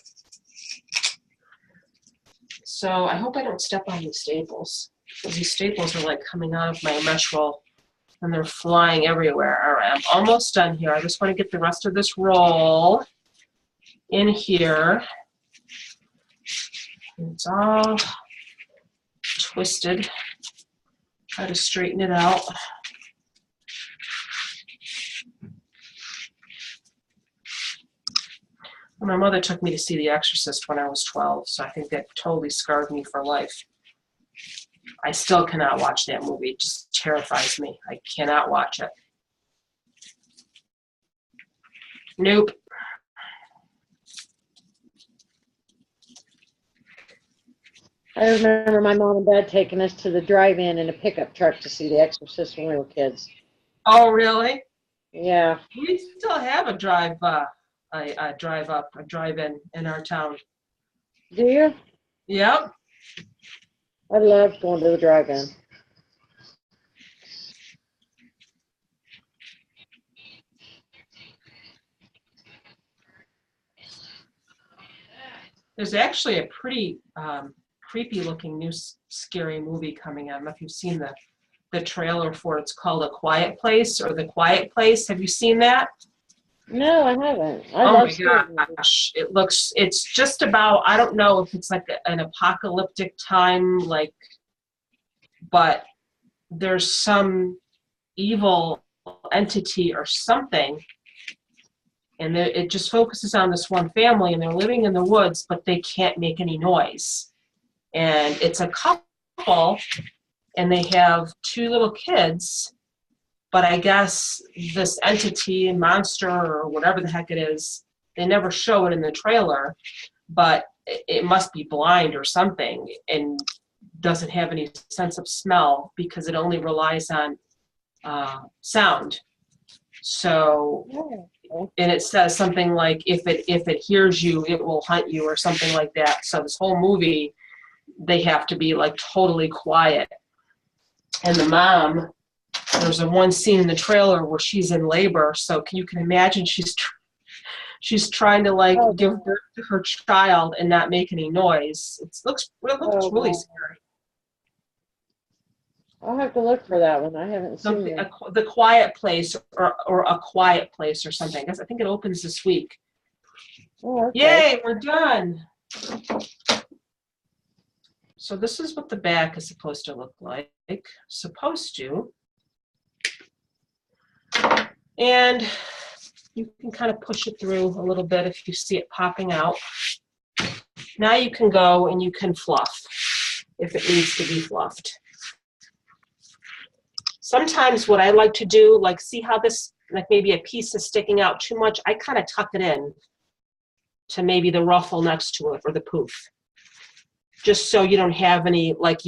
Speaker 1: So I hope I don't step on these staples, because these staples are like coming out of my mesh roll and they're flying everywhere. All right, I'm almost done here. I just want to get the rest of this roll in here. It's all twisted. Try to straighten it out. My mother took me to see The Exorcist when I was 12, so I think that totally scarred me for life. I still cannot watch that movie. It just terrifies me. I cannot watch it. Nope.
Speaker 6: I remember my mom and dad taking us to the drive-in in a pickup truck to see The Exorcist when we were kids.
Speaker 1: Oh, really?
Speaker 6: Yeah.
Speaker 1: We still have a drive-in in our town.
Speaker 6: Do you?
Speaker 1: Yep.
Speaker 6: I love going to the drive-in.
Speaker 1: There's actually a pretty creepy looking new scary movie coming out. I don't know if you've seen the trailer for it. It's called A Quiet Place or The Quiet Place. Have you seen that?
Speaker 6: No, I haven't.
Speaker 1: Oh my gosh. It's just about, I don't know if it's like an apocalyptic time, like, but there's some evil entity or something. And it just focuses on this one family, and they're living in the woods, but they can't make any noise. And it's a couple, and they have 2 little kids, but I guess this entity and monster or whatever the heck it is, they never show it in the trailer, but it must be blind or something and doesn't have any sense of smell because it only relies on sound. So, and it says something like, if it hears you, it will hunt you or something like that. So this whole movie, they have to be like totally quiet. And the mom, there's a one scene in the trailer where she's in labor, so you can imagine she's trying to like
Speaker 6: Oh,
Speaker 1: give birth to her child and not make any noise. It looks
Speaker 6: Oh,
Speaker 1: really
Speaker 6: wow.
Speaker 1: scary.
Speaker 6: I'll have to look for that one. I haven't seen
Speaker 1: Something,
Speaker 6: it.
Speaker 1: The Quiet Place or A Quiet Place or something. I think it opens this week.
Speaker 6: Oh, okay.
Speaker 1: Yay, we're done. So this is what the back is supposed to look like. Supposed to. And you can kind of push it through a little bit if you see it popping out. Now you can go and you can fluff if it needs to be fluffed. Sometimes what I like to do, like see how this, like maybe a piece is sticking out too much, I kind of tuck it in to maybe the ruffle next to it or the poof. Just so you don't have any like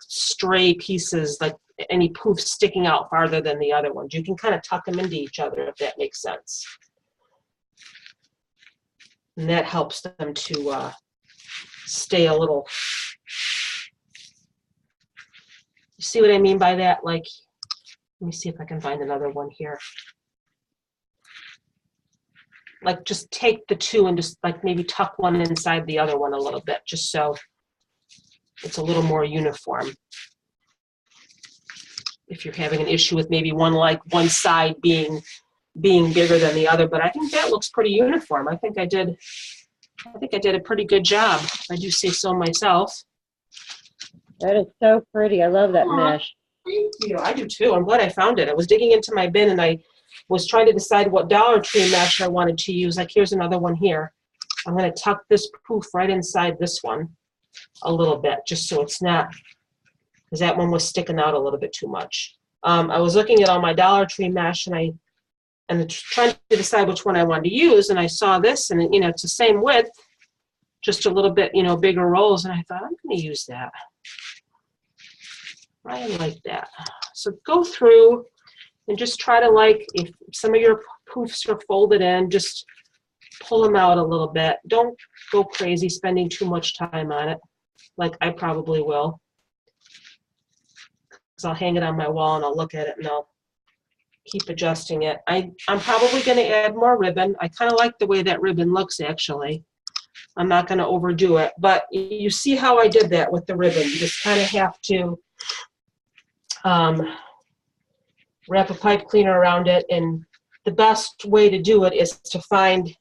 Speaker 1: stray pieces, like any poofs sticking out farther than the other ones. You can kind of tuck them into each other if that makes sense. And that helps them to stay a little. You see what I mean by that? Like, let me see if I can find another one here. Like just take the two and just like maybe tuck one inside the other one a little bit, just so it's a little more uniform. If you're having an issue with maybe one side being bigger than the other, but I think that looks pretty uniform. I think I did a pretty good job. I do say so myself.
Speaker 6: That is so pretty. I love that mesh.
Speaker 1: Thank you. I do too. I'm glad I found it. I was digging into my bin and I was trying to decide what Dollar Tree mesh I wanted to use. Like here's another one here. I'm going to tuck this poof right inside this one a little bit, just so it's not, because that one was sticking out a little bit too much. I was looking at all my Dollar Tree mesh and trying to decide which one I wanted to use, and I saw this, and it's the same width, just a little bit bigger rolls, and I thought I'm going to use that. I like that. So go through and just try to, like, if some of your poofs are folded in, just pull them out a little bit. Don't go crazy spending too much time on it, like I probably will. So I'll hang it on my wall and I'll look at it and I'll keep adjusting it. I'm probably going to add more ribbon. I kind of like the way that ribbon looks, actually. I'm not going to overdo it, but you see how I did that with the ribbon. You just kind of have to wrap a pipe cleaner around it, and the best way to do it is to find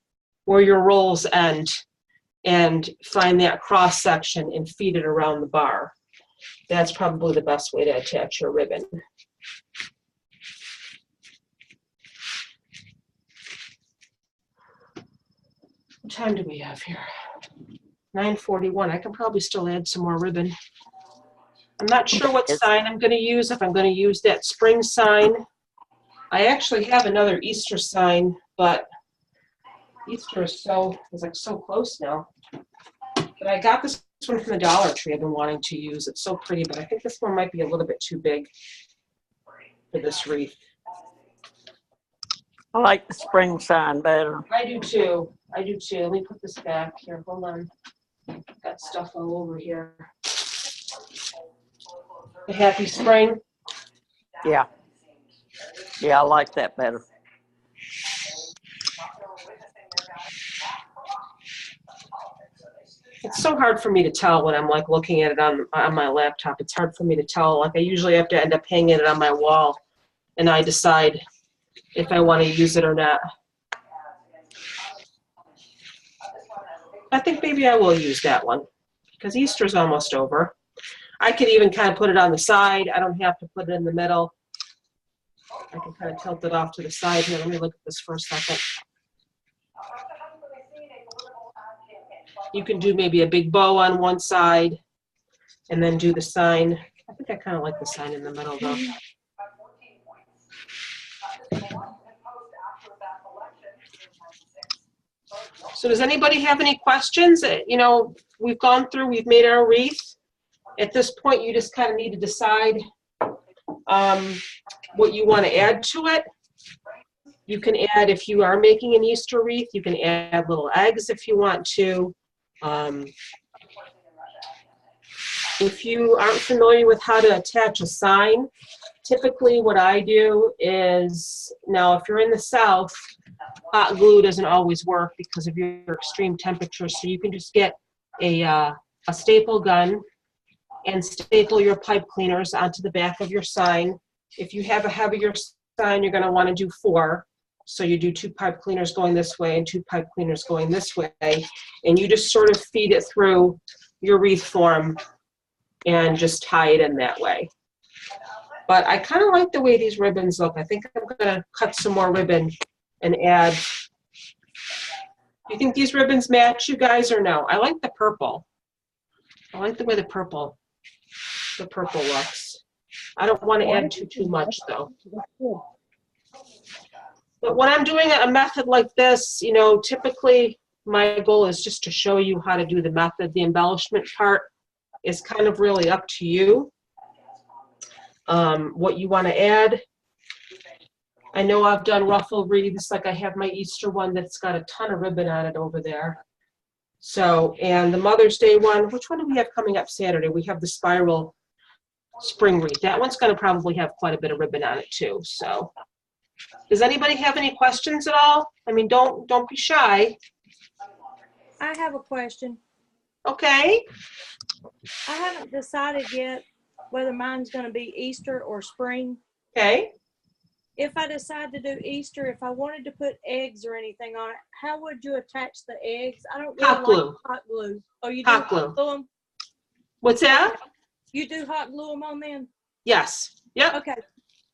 Speaker 1: where your rolls end and find that cross section and feed it around the bar. That's probably the best way to attach your ribbon. What time do we have here? 9:41. I can probably still add some more ribbon. I'm not sure what sign I'm going to use, if I'm going to use that spring sign. I actually have another Easter sign, but Easter is like so close now. But I got this one from the Dollar Tree I've been wanting to use. It's so pretty, but I think this one might be a little bit too big for this wreath.
Speaker 5: I like the spring sign better.
Speaker 1: I do too. I do too. Let me put this back here. Hold on. Got stuff all over here. A happy spring.
Speaker 5: Yeah. Yeah, I like that better.
Speaker 1: It's so hard for me to tell when I'm like looking at it on my laptop. It's hard for me to tell. Like I usually have to end up hanging it on my wall and I decide if I want to use it or not. I think maybe I will use that one because Easter's almost over. I could even kind of put it on the side. I don't have to put it in the middle. I can kind of tilt it off to the side here. Let me look at this for a second. You can do maybe a big bow on one side and then do the sign. I think I kind of like the sign in the middle though. So does anybody have any questions? We've gone through, we've made our wreath. At this point, you just kind of need to decide what you want to add to it. You can add, if you are making an Easter wreath, you can add little eggs if you want to. if you aren't familiar with how to attach a sign, typically what I do is, now if you're in the South, hot glue doesn't always work because of your extreme temperatures. So you can just get a staple gun and staple your pipe cleaners onto the back of your sign. If you have a heavier sign, you're going to want to do 4. So you do 2 pipe cleaners going this way and 2 pipe cleaners going this way. And you just sort of feed it through your wreath form and just tie it in that way. But I kind of like the way these ribbons look. I think I'm going to cut some more ribbon and add. Do you think these ribbons match, you guys, or no? I like the purple. I like the way the purple looks. I don't want to add too much, though. But when I'm doing a method like this, you know, typically my goal is just to show you how to do the method. The embellishment part is kind of really up to you. What you want to add. I know I've done ruffle wreaths, like I have my Easter one that's got a ton of ribbon on it over there. So, and the Mother's Day one, which one do we have coming up Saturday? We have the spiral spring wreath. That one's going to probably have quite a bit of ribbon on it too. So, does anybody have any questions at all? I mean, don't be shy.
Speaker 2: I have a question.
Speaker 1: Okay.
Speaker 2: I haven't decided yet whether mine's going to be Easter or spring.
Speaker 1: Okay.
Speaker 2: If I decide to do Easter, if I wanted to put eggs or anything on it, how would you attach the eggs? I don't really
Speaker 1: Hot glue.
Speaker 2: like hot glue. Oh, you do
Speaker 1: Hot glue.
Speaker 2: hot glue them?
Speaker 1: What's that?
Speaker 2: You do hot glue them on then?
Speaker 1: Yes. Yep.
Speaker 2: Okay.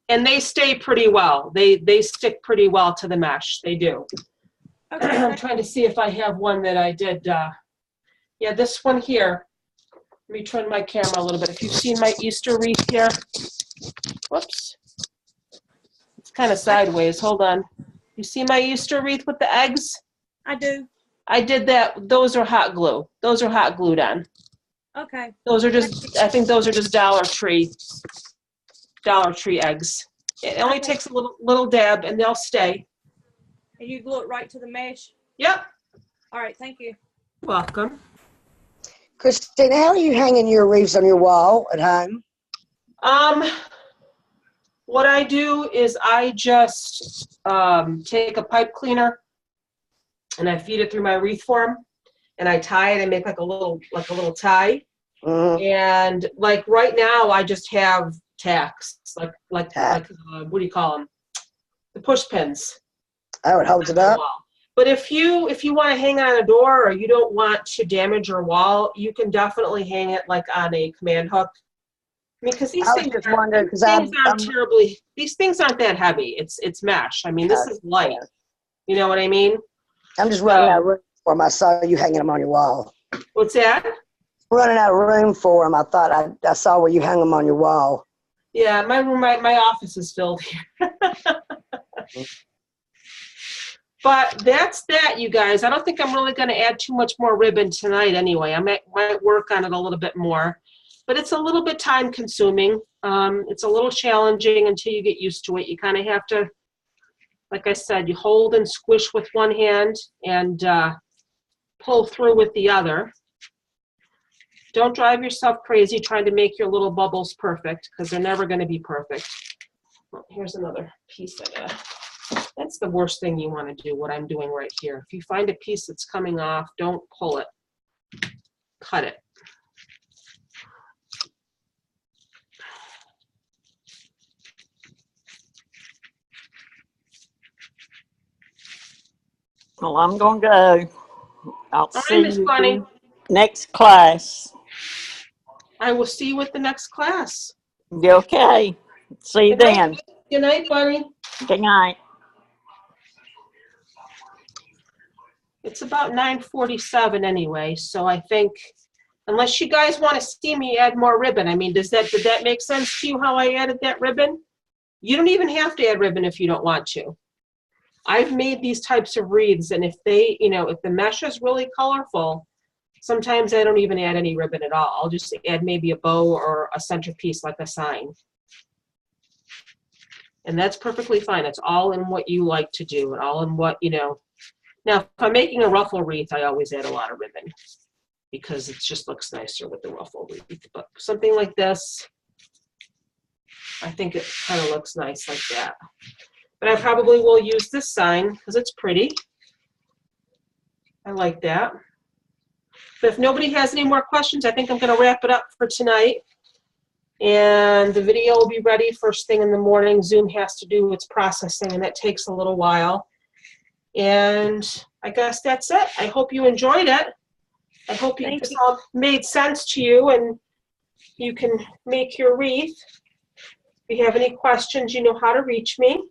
Speaker 1: And they stay pretty well. They stick pretty well to the mesh. They do.
Speaker 2: Okay.
Speaker 1: I'm trying to see if I have one that I did. Yeah, this one here. Let me turn my camera a little bit. If you've seen my Easter wreath here. Whoops. It's kind of sideways. Hold on. You see my Easter wreath with the eggs?
Speaker 2: I do.
Speaker 1: I did that. Those are hot glue. Those are hot glued on.
Speaker 2: Okay.
Speaker 1: Those are just, I think those are just Dollar Tree eggs. It only takes a little dab and they'll stay.
Speaker 2: And you glue it right to the mesh?
Speaker 1: Yep.
Speaker 2: All right. Thank you.
Speaker 1: Welcome.
Speaker 4: Christina, how are you hanging your wreaths on your wall at home?
Speaker 1: What I do is I just take a pipe cleaner and I feed it through my wreath form and I tie it and make like a little tie.
Speaker 4: Mm-hmm.
Speaker 1: And like right now I just have tacks, like what do you call them? The push pins.
Speaker 4: Oh, it holds it up.
Speaker 1: But if you want to hang on a door or you don't want to damage your wall, you can definitely hang it like on a command hook. I mean, because these things aren't that heavy. It's mesh. I mean, this is light. You know what I mean?
Speaker 4: I'm just running out of room for them. I saw you hanging them on your wall.
Speaker 1: What's that?
Speaker 4: Running out of room for them. I thought I saw where you hung them on your wall.
Speaker 1: Yeah, my room, my office is filled here. But that's that, you guys. I don't think I'm really going to add too much more ribbon tonight anyway. I might work on it a little bit more. But it's a little bit time consuming. It's a little challenging until you get used to it. You kind of have to, like I said, you hold and squish with one hand and pull through with the other. Don't drive yourself crazy trying to make your little bubbles perfect because they're never going to be perfect. Oh, here's another piece of it. That's the worst thing you want to do, what I'm doing right here. If you find a piece that's coming off, don't pull it. Cut it.
Speaker 5: Well, I'm going to go. I'll
Speaker 1: All
Speaker 5: see
Speaker 1: right, Miss
Speaker 5: you
Speaker 1: Bunny.
Speaker 5: next class.
Speaker 1: I will see you at the next class.
Speaker 5: You okay? See you then.
Speaker 1: Good night, Bunny.
Speaker 5: Good night.
Speaker 1: It's about 9:47 anyway, so I think, unless you guys want to see me add more ribbon, I mean, did that make sense to you how I added that ribbon? You don't even have to add ribbon if you don't want to. I've made these types of wreaths, and if if the mesh is really colorful, sometimes I don't even add any ribbon at all. I'll just add maybe a bow or a centerpiece like a sign. And that's perfectly fine. It's all in what you like to do and all in what, Now, if I'm making a ruffle wreath, I always add a lot of ribbon. because it just looks nicer with the ruffle wreath. But something like this, I think it kind of looks nice like that. But I probably will use this sign because it's pretty. I like that. But if nobody has any more questions, I think I'm going to wrap it up for tonight. And the video will be ready first thing in the morning. Zoom has to do its processing, and that takes a little while. And I guess that's it. I hope you enjoyed it. I hope this all made sense to you and you can make your wreath. If you have any questions, you know how to reach me.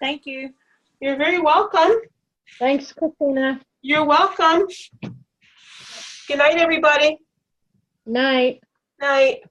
Speaker 2: Thank you.
Speaker 1: You're very welcome.
Speaker 6: Thanks, Christina.
Speaker 1: You're welcome. Good night, everybody.
Speaker 6: Night.
Speaker 1: Night.